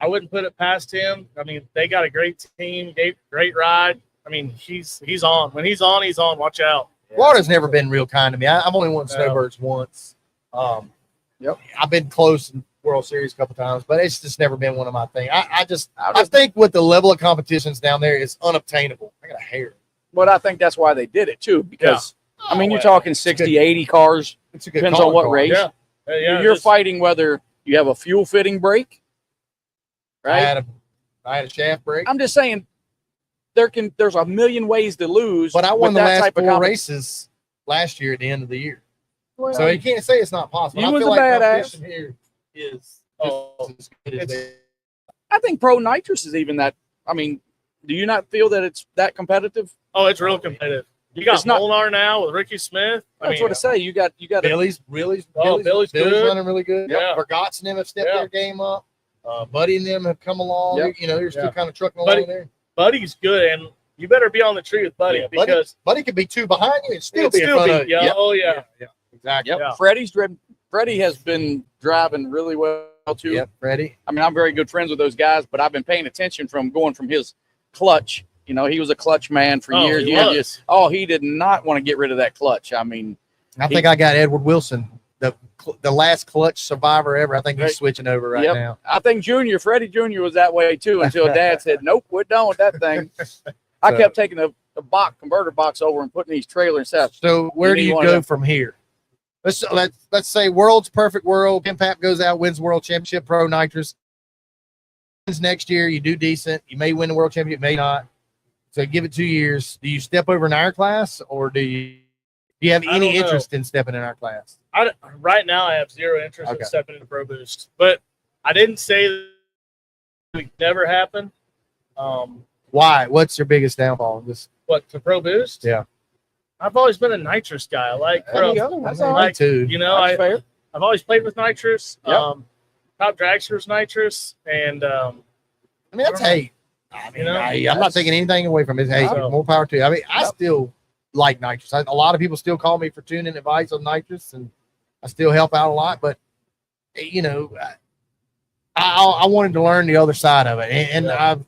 I wouldn't put it past him. I mean, they got a great team, great ride. I mean, he's on. When he's on, he's on. Watch out. Florida's never been real kind to me. I've only won Snowbirds once. I've been close in World Series a couple times, but it's just never been one of my things. I think with the level of competitions down there, it's unobtainable. I got a hair. But I think that's why they did it too, because I mean, you're talking 60, 80 cars. It's a good depends on what race. Yeah, you're fighting whether you have a fuel fitting brake, right? I had a shaft brake. I'm just saying there's a million ways to lose. But I won the last 4 races last year at the end of the year. Well, so you can't say it's not possible. You was a badass. Here is as good as I think Pro Nitrous is even that. I mean, do you not feel that it's that competitive? Oh, it's real competitive. You got Molnar now with Ricky Smith. That's what I say. You got Billy's Billy's good. Running really good. Yeah. Vergots and them have stepped their game up. Buddy and them have come along. Yep. You know, they're still kind of trucking along there. Buddy's good, and you better be on the tree with Buddy because Buddy could be 2 behind you and still be in front of you. Yeah. Oh yeah. Exactly. Yep. Yeah. Freddie has been driving really well too. Yep, Freddie. I mean, I'm very good friends with those guys, but I've been paying attention from going from his clutch. You know, he was a clutch man for years. He did not want to get rid of that clutch. I mean, I think I got Edward Wilson, the last clutch survivor ever. I think he's switching over right now. I think Freddie Jr. was that way too until Dad said, "Nope, we're done with that thing." I kept taking the converter box over and putting these trailer and stuff. So where do you go from here? Let's say world's perfect world. Tim Pap goes out, wins world championship, pro nitrous. Next year, you do decent. You may win the world championship, may not. So give it 2 years. Do you step over in our class, or do you have any interest in stepping in our class? Right now, I have zero interest in stepping into Pro Boost, but I didn't say that it would never happen. Why? What's your biggest downfall? To Pro Boost? Yeah. I've always been a nitrous guy. I like Pro. That's all right, too. You know, I've always played with nitrous. Yep. Top dragster's nitrous, and I mean, that's hate. I mean, I'm not taking anything away from his hate. So, more power to you. I mean, I still like nitrous. A lot of people still call me for tuning advice on nitrous, and I still help out a lot. But you know, I wanted to learn the other side of it, and I've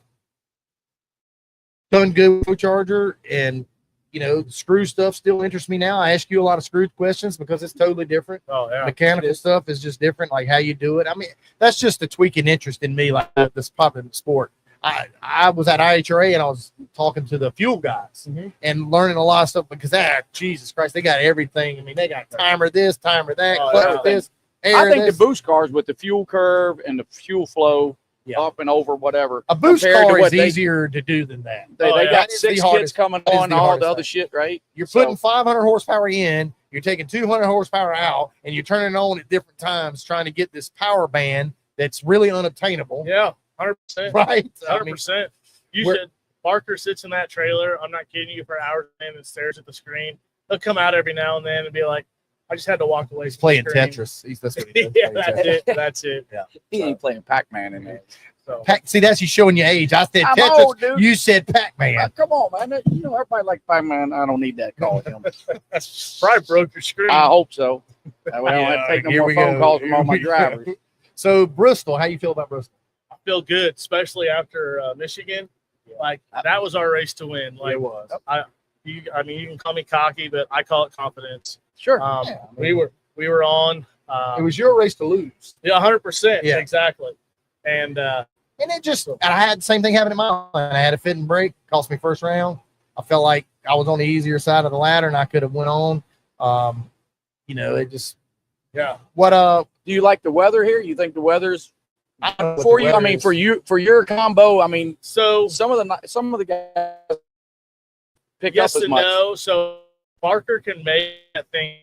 done good with Charger, and you know, screw stuff still interests me now. I ask you a lot of screw questions because it's totally different. Oh yeah, mechanical stuff is just different, like how you do it. I mean, that's just a tweaking interest in me, like this popping sport. I was at IHRA and I was talking to the fuel guys and learning a lot of stuff because Jesus Christ, they got everything. I mean, they got timer this, timer that, clutch this, air I think this. the boost cars with the fuel curve and the fuel flow up and over whatever. A boost car is easier to do than that. They got 6 kits coming on, all the other shit, right? You're putting 500 horsepower in, you're taking 200 horsepower out, and you're turning it on at different times trying to get this power band that's really unobtainable. Yeah. 100%. Right. 100%. Barker sits in that trailer. I'm not kidding you, for hours and stares at the screen. He'll come out every now and then and be like, I just had to walk away. He's playing Tetris. That's what he does. Yeah, that's it. Yeah. He ain't playing Pac-Man in there. So. See, that's you showing your age. I said I'm Tetris. old, dude. You said Pac-Man. Come on, man. You know, everybody likes Pac-Man. I don't need that call him. Probably broke your screen. I hope so. That way I don't have to take no more phone calls from all my drivers. So, Bristol, how you feel about Bristol? Feel good, especially after Michigan. Like that was our race to win. Like it was. I mean, you can call me cocky, but I call it confidence. Sure. We were on. It was your race to lose. Yeah, 100%. Yeah, exactly. And it just, and I had the same thing happen in my line. I had a fit and brake, cost me first round. I felt like I was on the easier side of the ladder, and I could have went on. You know, it just. Yeah. What do you like the weather here? You think the weather's for you? I mean, for your combo. I mean, so some of the guys pick yes up as and much. no. So Barker can make that thing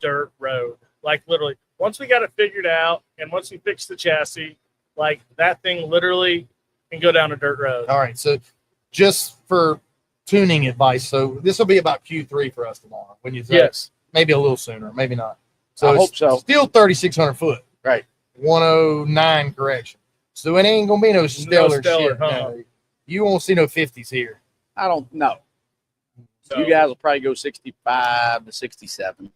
dirt road, like literally. Once we got it figured out, and once we fixed the chassis, like that thing literally can go down a dirt road. All right. So just for tuning advice, so this will be about Q3 for us tomorrow. When you say yes, maybe a little sooner, maybe not. So I hope so. Still 3,600 foot. Right. 109 correction. So it ain't gonna be no stellar shit. Huh? No. You won't see no 50s here. I don't know. So, you guys will probably go 65 to 67.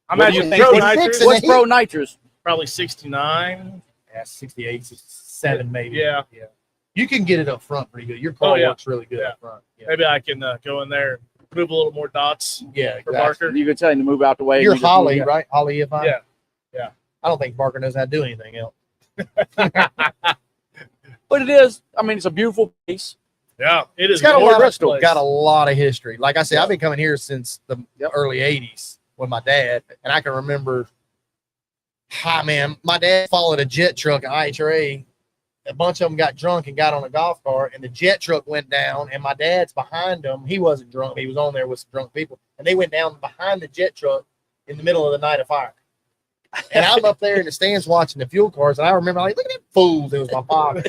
I'm at what's pro nitrous? Probably 69. Yeah, 68, 67 maybe. Yeah. You can get it up front pretty good. Your car works really good up front. Yeah. Maybe I can go in there, move a little more dots. Yeah, for Barker. You could tell him to move out the way. You're Holly, right? Holly, if I. Yeah. I don't think Barker knows how to do anything else. But it is. I mean, it's a beautiful piece. Yeah, it is. It's got a lot of history. Like I said, I've been coming here since the early 80s with my dad, and I can remember. Hi, man. My dad followed a jet truck at IHRA. A bunch of them got drunk and got on a golf cart, and the jet truck went down, and my dad's behind them. He wasn't drunk. He was on there with some drunk people, and they went down behind the jet truck in the middle of the night of fire. And I'm up there in the stands watching the fuel cars, and I remember, like, look at them fools. It was my father.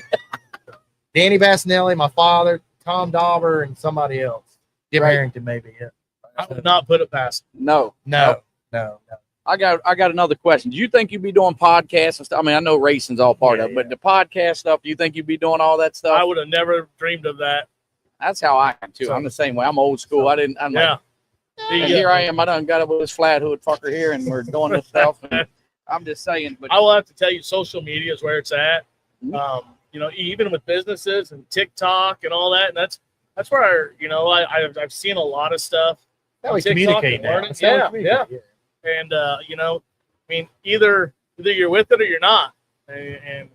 Danny Bassinelli, my father, Tom Dauber, and somebody else. Jim Harrington, maybe, yeah. I would not put it past. No. I got another question. Do you think you'd be doing podcasts and stuff? I mean, I know racing's all part of it, but the podcast stuff, do you think you'd be doing all that stuff? I would have never dreamed of that. That's how I am too. I'm the same way. I'm old school. I'm like, here I am. I done got up with this flat hood fucker here, and we're doing this stuff. And I'm just saying. But I will have to tell you, social media is where it's at. You know, even with businesses and TikTok and all that, and that's where I've seen a lot of stuff. How we communicate now. Yeah. And you know, I mean, either you're with it or you're not. And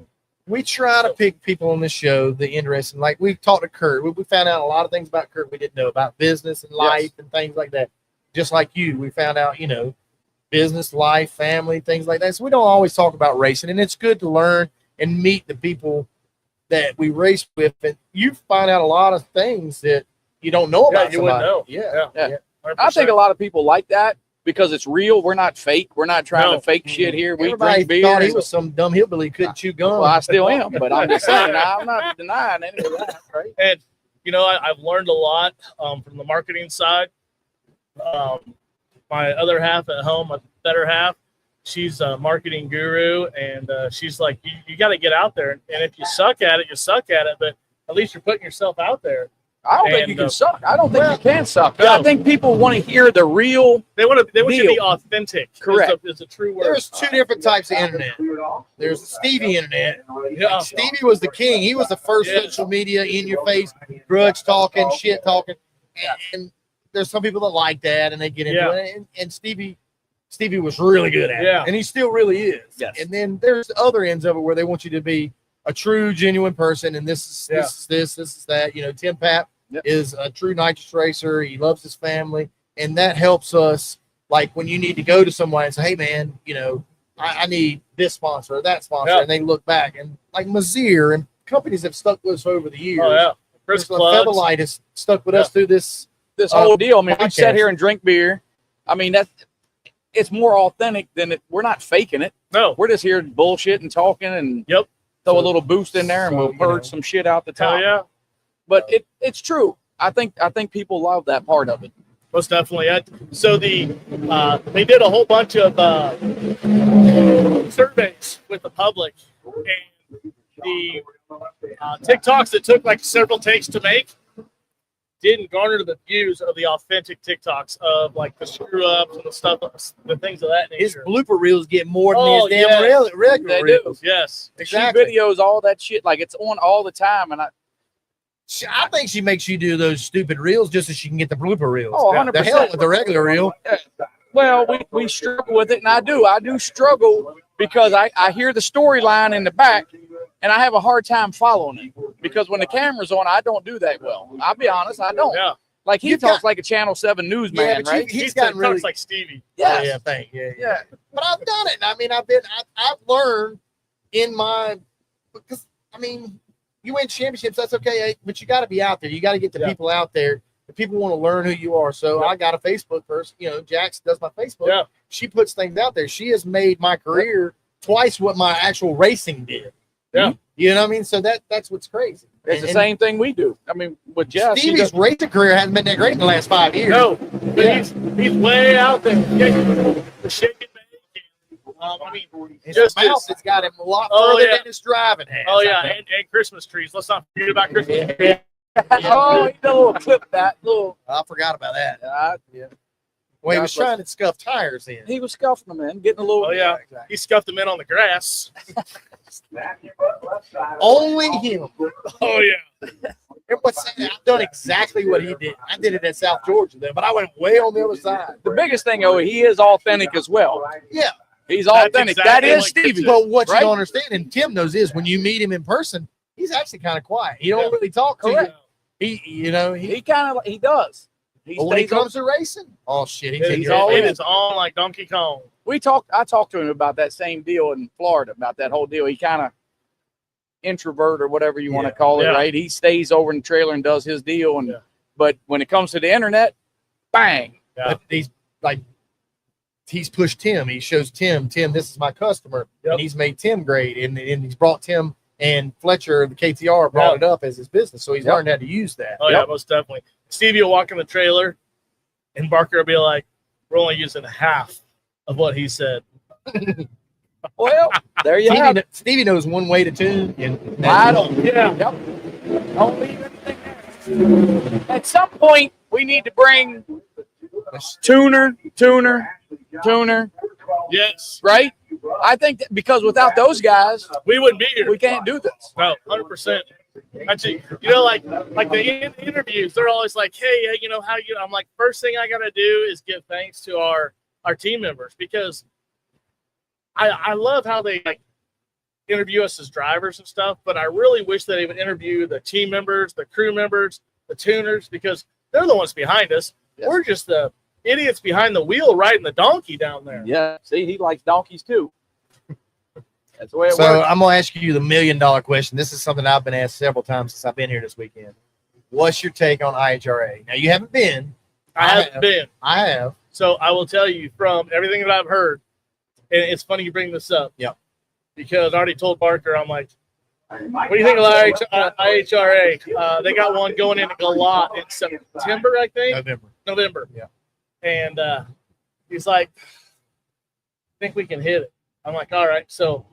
we try to pick people on this show the interesting. Like we talked to Kurt. We found out a lot of things about Kurt we didn't know about business and life and things like that. Just like you, we found out, you know, business, life, family, things like that. So we don't always talk about racing, and it's good to learn and meet the people that we race with, and you find out a lot of things that you don't know about. You wouldn't know. Yeah. I think a lot of people like that because it's real. We're not fake. We're not trying to fake shit here. We drink beer. Thought he was some dumb hillbilly couldn't chew gum. Well, I still am, but I'm just saying I'm not denying any of that. Right? And you know, I've learned a lot from the marketing side. My other half at home, my better half, she's a marketing guru, and she's like, you got to get out there. And if you suck at it, you suck at it, but at least you're putting yourself out there. I don't think you can suck. I don't think you can suck. No. I think people want to hear the real. They want you to be authentic. Correct. It's a true word. There's two different types of internet. There's the Stevie internet. Yeah. Stevie was the king. He was the first social media in your face, grudge talking, shit talking. And there's some people that like that and they get into it. And Stevie was really good at it. And he still really is. Yes. And then there's other ends of it where they want you to be a true, genuine person. And this is that. You know, Tim Pap is a true nitrous racer. He loves his family. And that helps us, like, when you need to go to someone and say, hey, man, you know, I need this sponsor or that sponsor. And they look back. And, like, Mazir and companies have stuck with us over the years. Oh, yeah. Featherlight has stuck with us through this whole deal. I mean, we podcast. sit here and drink beer. I mean, it's more authentic than we're not faking it. No. We're just here bullshit and talking and throw a little boost in there and we'll purge some shit out the top. Yeah. But it's true. I think people love that part of it. Most definitely. So they did a whole bunch of surveys with the public, and the TikToks that took like several takes to make didn't garner the views of the authentic TikToks of like the screw ups and the stuff, the things of that nature. His blooper reels get more than his damn regular reels. Yes, exactly. She videos all that shit, like it's on all the time, and I think she makes you do those stupid reels just so she can get the blooper reels. Oh, 100%. The hell with the regular reel. Well, we struggle with it, and I do struggle because I hear the storyline in the back, and I have a hard time following it because when the camera's on, I don't do that well. I'll be honest, I don't. Yeah. Like he talks like a Channel 7 newsman, right? He's gotten really like Stevie. Yes. Yeah. But I've done it. I mean, I've learned in my, because I mean, you win championships, that's okay, but you got to be out there. You got to get the people out there. The people want to learn who you are. So I got a Facebook person. You know, Jax does my Facebook. Yeah. She puts things out there. She has made my career twice what my actual racing did. Yeah. You know what I mean? So that's what's crazy. It's the same thing we do. I mean, with Jeff, Stevie's racing career hasn't been that great in the last 5 years. No, but he's way out there. The shaking I mean, his mouth has got him a lot further than his driving has. Oh, yeah, and Christmas trees. Let's not forget about Christmas trees. Oh, he did a little clip that. I forgot about that. Yeah. Well, he was trying to scuff tires in. He was scuffing them in, getting a little. Oh, yeah. He scuffed them in on the grass. Only him. Oh, yeah. I've done exactly what he did. I did it at South Georgia, though, but I went way on the other side. The biggest thing, he is authentic as well. Yeah. He's authentic. Exactly that is like Stevie. But what you don't understand, and Tim knows, is when you meet him in person, he's actually kind of quiet. He don't really talk to you. He does. When he comes to racing, oh shit, it's on like Donkey Kong. I talked to him about that same deal in Florida, about that whole deal. He kind of introvert or whatever you want to call it, right? He stays over in the trailer and does his deal, but when it comes to the internet, bang. But he's pushed Tim. He shows Tim, this is my customer, and he's made Tim great, and he's brought Tim and Fletcher, the KTR, brought it up as his business, so he's learned how to use that. Oh yeah, most definitely. Stevie will walk in the trailer, And Barker will be like, we're only using half of what he said. Well, there you have it. Stevie knows one way to tune. And I don't. Yeah. Yep. Don't leave anything there. At some point, we need to bring tuner. Yes. Right? I think that because without those guys, we wouldn't be here. We can't do this. No, 100%. Actually, you know, like the interviews, they're always like, hey, you know, how you, I'm like, first thing I got to do is give thanks to our team members, because I love how they like interview us as drivers and stuff, but I really wish that they would interview the team members, the crew members, the tuners, because they're the ones behind us. Yes. We're just the idiots behind the wheel riding the donkey down there. Yeah, see, he likes donkeys too. That's the way it so works. I'm going to ask you the $1 million question. This is something I've been asked several times since I've been here this weekend. What's your take on IHRA? Now, you haven't been. I haven't been. I have. So I will tell you from everything that I've heard, and it's funny you bring this up. Yep. Because I already told Barker, I'm like, what do you think of IHRA? They got one going in Galat in September, I think. November. Yeah. And he's like, I think we can hit it. I'm like, all right. So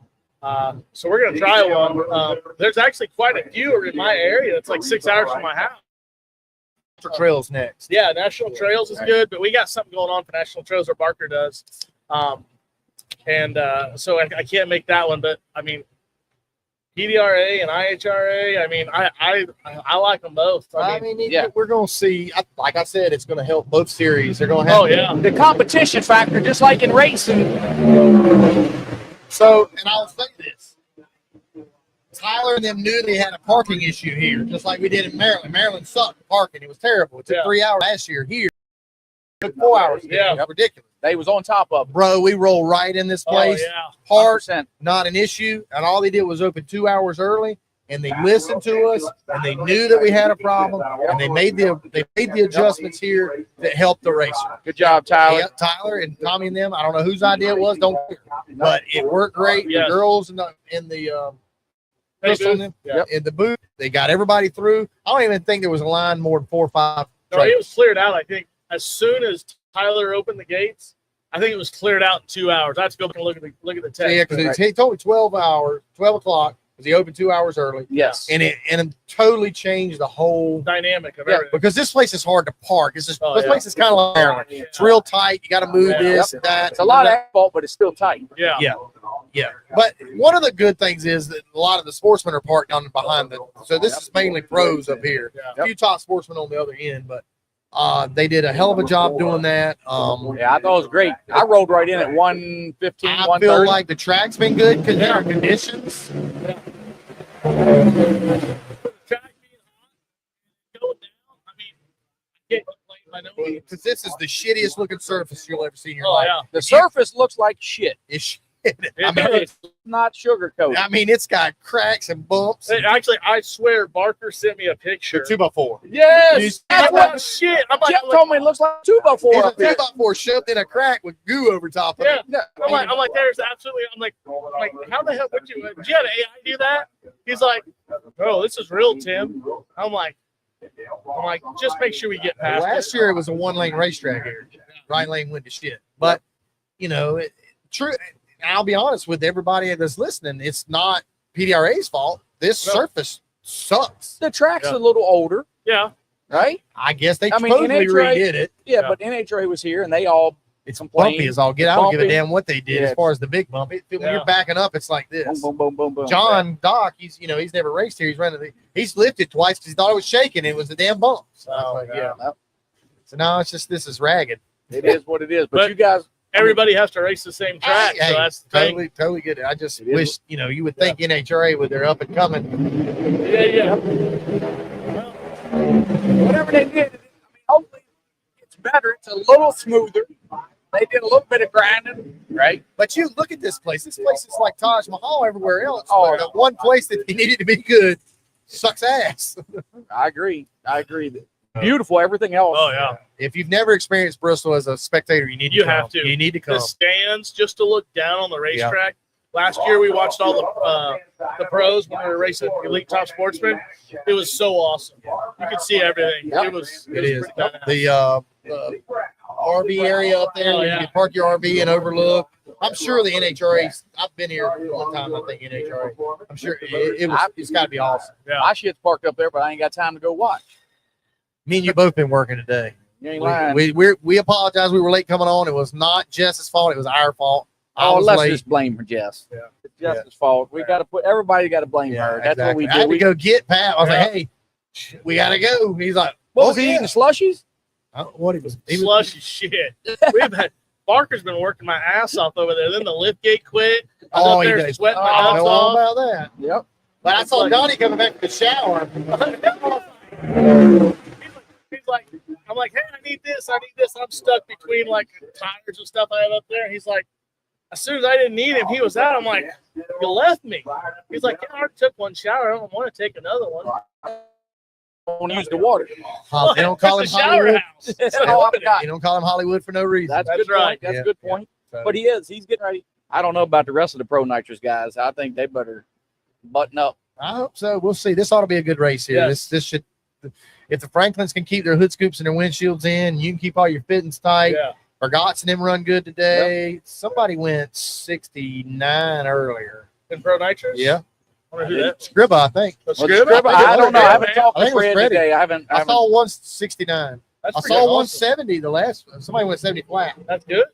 we're going to try one. There's actually quite a few in my area. It's like 6 hours from my house. Trails next. Yeah, National Trails is good, but we got something going on for National Trails where Barker does. So I can't make that one, but I mean, PDRA and IHRA, I mean, I like them both. I mean yeah, we're going to see, like I said, it's going to help both series. They're going to have the competition factor, just like in racing. So, and I'll say this. Tyler and them knew they had a parking issue here, just like we did in Maryland. Maryland sucked parking. It was terrible. It took 3 hours last year. Here, it took 4 hours. Yeah. It was ridiculous. They was on top of it. Bro, we roll right in this place. Oh, yeah. Hard, 100%. not an issue. And all they did was open 2 hours early, and they listened to us, and they knew that we had a problem, and they made the adjustments here that helped the racer. Good job, Tyler. Yeah, Tyler and Tommy and them. I don't know whose idea it was. Don't care. But it worked great. Yes. The girls in the Bristol in the booth, they got everybody through. I don't even think there was a line more than 4 or 5. No, it was cleared out. I think as soon as Tyler opened the gates, I think it was cleared out in 2 hours. I have to go back and look at the text. Yeah, because he told me 12 o'clock, because he opened 2 hours early. Yes. And it totally changed the whole dynamic of everything. Because this place is hard to park. This place is kind of like Maryland. It's real tight. You got to move this and that. It's a lot of asphalt, but it's still tight. Yeah. But one of the good things is that a lot of the sportsmen are parked down behind so this is mainly pros up here. A few top sportsmen on the other end, but they did a hell of a job doing that. I thought it was great. I rolled right in at 115, I feel like the track's been good because there are conditions. Because this is the shittiest looking surface you'll ever see in your life. Yeah. The surface looks like shit. It's shit. It's not sugarcoated. I mean, it's got cracks and bumps. Actually, I swear Barker sent me a picture. The 2x4. Yes. That's what shit. I'm like, Jeff told me it looks like 2x4. It's a 2x4 shoved in a crack with goo over top of it. I'm like, there's absolutely. I'm like, how the hell would you have an AI do that? He's like, oh, this is real, Tim. I'm like, just make sure we get past. Last year it was a 1-lane racetrack here. Right lane went to shit. But true. I'll be honest with everybody that's listening. It's not PDRA's fault. This surface sucks. The track's a little older. Yeah. Right? I guess they supposedly redid it. Yeah, but NHRA was here and they all complained. Bumpy as all get. I don't give a damn what they did as far as the big bump. When you're backing up, it's like this. Boom, boom, boom, boom. John Doc, he's never raced here. He's lifted twice because he thought it was shaking. It was a damn bump. So So now it's just this is ragged. It is what it is. But you guys. Everybody has to race the same track, so that's the thing. Totally get it. I just wish, you would think NHRA with their up and coming. Yeah. Well, whatever they did, hopefully it's better. It's a little smoother. They did a little bit of grinding, right? But you look at this place. This place is like Taj Mahal everywhere else. The one place that they needed to be good sucks ass. I agree. Beautiful, everything else. Oh yeah. If you've never experienced Bristol as a spectator, you need to come. Have to. You need to come. The stands, just to look down on the racetrack. Last year we watched all the pros when we were racing Elite Top Sportsman. It was so awesome. You could see everything. It is. The RV area up there. Oh, where yeah. You can park your RV and overlook. I'm sure the NHRA. I've been here one time. I think NHRA. I'm sure it's got to be awesome. Yeah. My shit's parked up there, but I ain't got time to go watch. Me and you both been working today. You ain't lying. We apologize. We were late coming on. It was not Jess's fault. It was our fault. Let's just blame her, Jess. Yeah. It's Jess's fault. We got to everybody got to blame her. That's what we do. I had to go get Pat. I was like, hey, we got to go. He's like, what was he eating, slushies? I don't know what he was. Slushy shit. We've had Barker's been working my ass off over there. Then the lift gate quit. I was up there sweating my I ass know off. all about that. Yep. But I saw Donnie coming back from the shower. He's like, I'm like, hey, I need this. I'm stuck between like tires and stuff I have up there. And he's like, as soon as I didn't need him, he was out. I'm like, you left me. He's like, yeah, I already took one shower. I don't want to take another one. I want to use the water. They don't call him It's a shower Hollywood. house. You don't call him Hollywood for no reason. That's good right. point. That's a good point. So- But he's getting ready. I don't know about the rest of the pro nitrous guys. I think they better button up. I hope so. We'll see. This ought to be a good race here. Yes. This should. If the Franklins can keep their hood scoops and their windshields in, you can keep all your fittings tight. Yeah. Bergots and them run good today. Yep. Somebody went 69 earlier. In Pro Nitrous? Yeah. I wonder who that Scribba, I think. Scribba? I don't know. I haven't talked I to think it was Fred Freddie. today. I saw 169. That's I pretty saw awesome. 170 the last one. Somebody went 70 flat. That's good.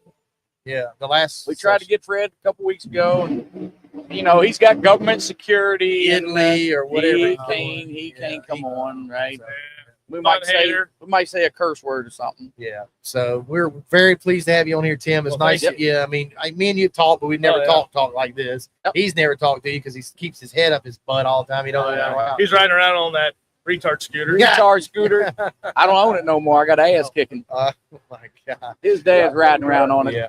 Yeah, the last. We tried to get Fred a couple weeks ago, and he's got government security, Italy or whatever. He can't come on, right? Yeah. We Fun might say a curse word or something. Yeah. So we're very pleased to have you on here, Tim. It's Well, nice. thank Yeah. I mean, me and you talk, but we've never talked like this. Yep. He's never talked to you because he keeps his head up his butt all the time. He don't know how. He's riding around on that retard scooter. Yeah. Retard scooter. I don't own it no more. I got ass kicking. Oh my God. His dad's riding around on it. Yeah.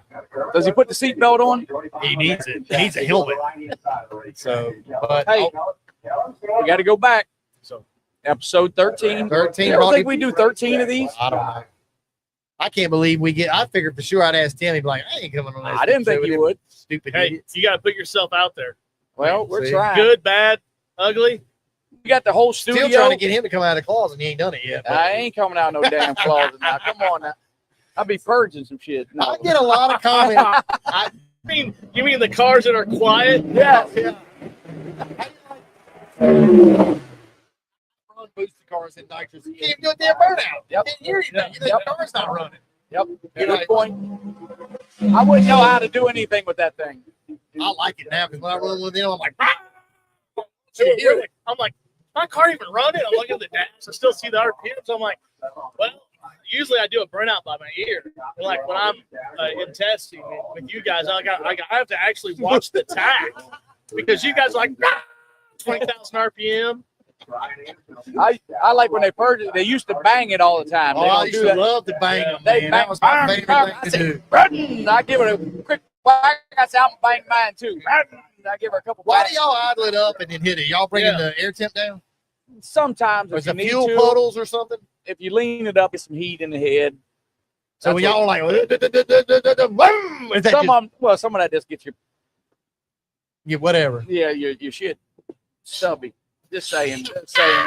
Does he put the seatbelt on? He needs it. He needs a helmet. So, but Hey, we got to go back. So Episode 13. 13. You ever think we do 13 of these? I don't know. I can't believe we get. I figured for sure I'd ask Tim. He'd be like, I ain't coming on this. I didn't think you would. Stupid hey, idiots. you got to put yourself out there. Well, we're See? trying. Good, bad, ugly. We got the whole studio. Still trying to get him to come out of the closet, and he ain't done it yet. I ain't coming out no damn closet now. Come on now. I'll be purging some shit. No. I get a lot of comments. You mean the cars that are quiet? Yeah. Run boosted cars in nitrous. You can't even do a damn burnout. Yep. Can't hear you. Yep. The car's not running. Yep. You're Good right. point. I wouldn't know how to do anything with that thing. I like it now because when I run with them, I'm like, I'm like, my car even running? I'm looking at the dash. I still see the RPMs. I'm like, well, usually I do a burnout by my ear. And like when I'm in testing with you guys, I have to actually watch the tach because you guys are like 20,000 RPM. I like when they purge it. They used to bang it all the time. oh, They I don't used do to that. love to bang them, They man. bang, That was my bang, favorite bang. thing I to say, do. "Burton." I give it a quick whack. I say, I'm bang mine too. Burton. I give her a couple. Why whacks. do y'all idle it up and then hit it? Y'all bringing the air temp down? Sometimes Or if is you it need fuel to, puddles or something? if you lean it up, get some heat in the head. So That's y'all like, is that Some just, of that just gets yeah, whatever. your shit stubby. Just saying,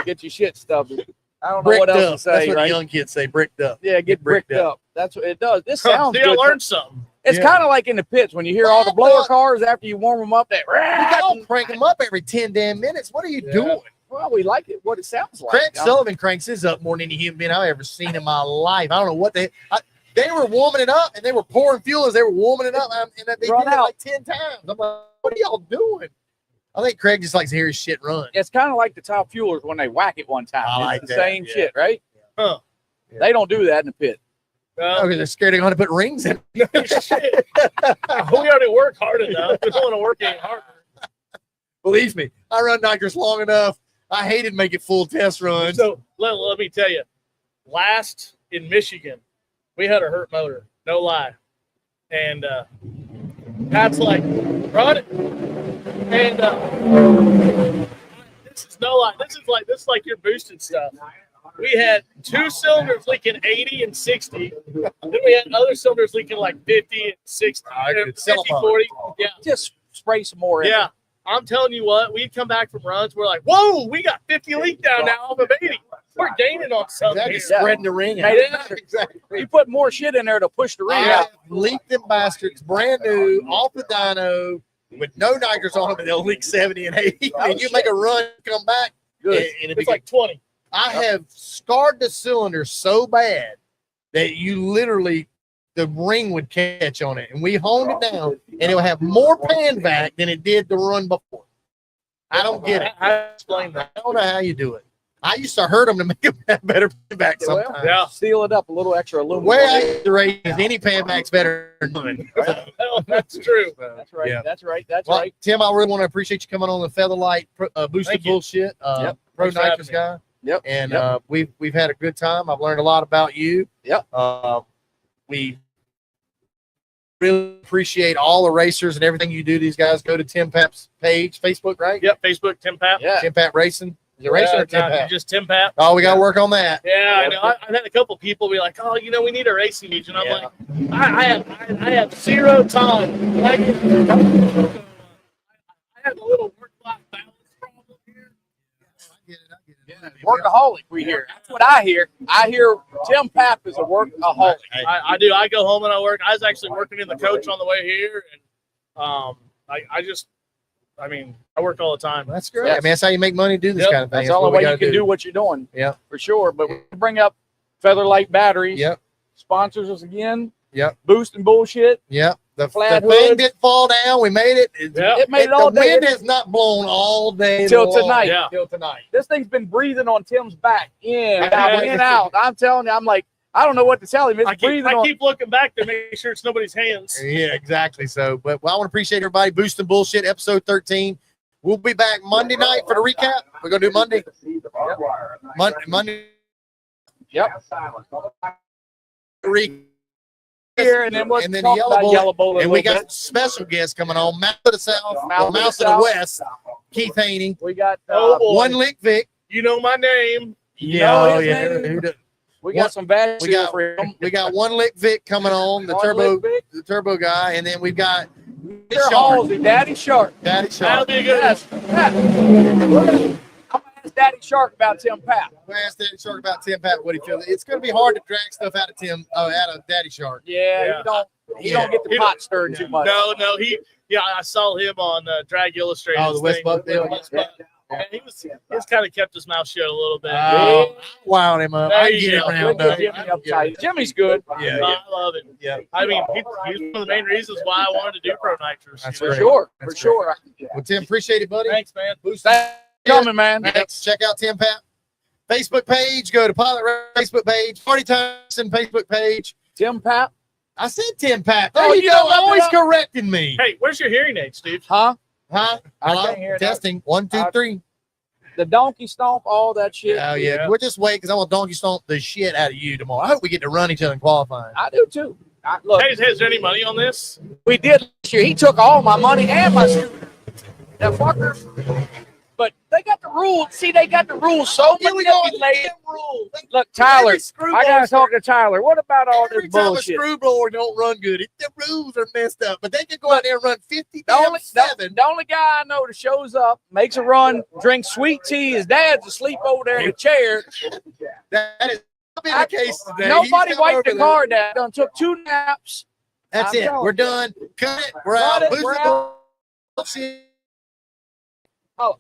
get your shit stubby. I don't know Bricked what else up. to say, That's what right? the young kids say, bricked up. Yeah, get bricked up. That's what it does. This sounds See, I good. learned something. It's Yeah. kind of like in the pits when you hear all the blower cars after you warm them up. That Y'all crank them up every 10 damn minutes. What are you doing? well, we like it. What it sounds like. Craig Sullivan cranks his up more than any human being I've ever seen in my life. I don't know what they were warming it up and they were pouring fuel as they were warming it up, and they did Run it out. like 10 times. I'm like, what are y'all doing? I think Craig just likes to hear his shit run. It's kind of like the top fuelers when they whack it one time. I It's like the that, same yeah. shit, right? Huh. Yeah. They don't do that in the pit. Okay, they're scared they're going to put rings in. Shit. We already work hard enough. We don't want to work any harder. Believe me, I run nitrous long enough. I hated making full test runs. So let me tell you, last in Michigan, we had a hurt motor, no lie. And Pat's like, run it. And this is no lie. This is like your boosted stuff. We had 2 cylinders leaking 80 and 60. Then we had other cylinders leaking like 50 and 60. I could 50, sell 'em on. 40. Yeah. Just spray some more in. Yeah. I'm telling you what, we'd come back from runs. We're like, whoa, we got 50 leak down now off of 80. We're gaining on something. Exactly. Here. Spreading the ring out. Exactly. You put more shit in there to push the ring I out. have leaked them bastards brand new off the dyno with no nitrous on them, and they'll leak 70 and 80. And you make a run, come back. Good. And It's like 20. I have scarred the cylinder so bad that you literally, the ring would catch on it. And we honed it down, and it will have more pan vac than it did the run before. I don't get it. I explained that. I don't know how you do it. I used to hurt them to make them have better pan vac sometimes. Yeah. Seal it up a little extra aluminum. Way I rate is any pan vac's better than none. Well, that's true. That's right. Yeah. That's right. That's Well, right. Tim, I really want to appreciate you coming on the Featherlight boosted Thank you. bullshit. Yep. Pro Thanks for nitrous having guy. Yep. And we've had a good time. I've learned a lot about you. Yep. We really appreciate all the racers and everything you do. These guys, go to Tim Pap's page, Facebook, right? Yep, Facebook, Tim Pap. Yeah. Tim Pap Racing. Is it racing or Tim No, Pap? just Tim Pap. Oh, we got to work on that. Yeah, I know. I've had a couple people be like, "Oh, we need a racing page," and I'm like, I have zero time. I have a little work-life balance problem here. I get it. Workaholic, we hear. That's what I hear. I hear Tim Pap is a workaholic. I do. I go home and I work. I was actually working in the coach on the way here, and I work all the time. That's great. Yes. I mean, that's how you make money, do this Yep. kind of thing. That's the only what we way you gotta can do what you're doing. Yeah. For sure. But we bring up Featherlight Batteries. Yep. Sponsors us again. Yep. Boost and bullshit. Yep. The Flat thing hood. didn't fall down. We made it. Yeah. It made it all the day. wind has not blown all day Till long. tonight. Yeah. Till tonight. This thing's been breathing on Tim's back. In, I out, know. in, out. I'm telling you, I'm like, I don't know what to tell him. It's I breathing on. keep looking back to make sure it's nobody's hands. Yeah, exactly. So, but I want to appreciate everybody. Boosting Bullshit, episode 13. We'll be back Monday night for the recap. We're going to do Monday. Monday. Yep. Recap. Here, and then we'll And then talk Yellow about Bullet. Yellow Bullet. And we got special guests coming on. Mouth of the South, Mouth Mouth of of the the South. West, Keith Haney. We got Oh, boy. One Lick Vic. You know my name. know his yeah. name? we got some bad We got for him. we got One Lick Vic coming on, the turbo guy, and then we've got Mr. Halsey, Daddy Shark. Daddy That'll Shark. be a good Yes. I'm gonna ask Daddy Shark about Tim Pap. We asked Daddy Shark about Tim Pat what he feels. It's going to be hard to drag stuff out of Daddy Shark. Yeah, Yeah. he don't get the pot stirred too much. No, I saw him on Drag Illustrated. Oh, the West Buck deal? Yeah, he's kind of kept his mouth shut a little bit. Wound him up. There I you get it go. round Good up. Jimmy uptight. Jimmy's good. Yeah, I yeah, love it. yeah. I mean, he's one of the main reasons why I wanted to do Pro Nitrous. That's you know? great. For That's sure. Well, Tim, appreciate it, buddy. Thanks, man. Thanks for coming, man. Thanks. Check out Tim Pat Facebook page. Go to Pilot Race Facebook page. Party Tyson Facebook page. Tim Pap. I said Tim Pat. Oh, Oh, you you know know, always what? correcting me. Hey, where's your hearing aid, Steve? Huh? Huh? I Hello? can't hear that. Testing. 1, 2, 3. The donkey stomp, all that shit. Oh, yeah. Yeah. We'll just wait because I want donkey stomp the shit out of you tomorrow. I hope we get to run each other in qualifying. I do too. Look, Hey, is there any money on this? we did last year. He took all my money and my scooter. That fucker. But they got the rules. See, they got the rules so Here we go. manipulated. Look, Tyler, I gotta talk to Tyler. What about all Every this time bullshit? a screw blower don't run good, the rules are messed up. But they can go out there and run 50 The only, seven. the only guy I know that shows up, makes a run, drinks sweet tea. His dad's asleep over there in the chair. That is not been the case today. Nobody He's come wiped the over there. car down. Done took 2 naps. That's I'm it. telling We're you. done. Cut it. We're Cut out. it. Boost We're the out. bullshit. Oh,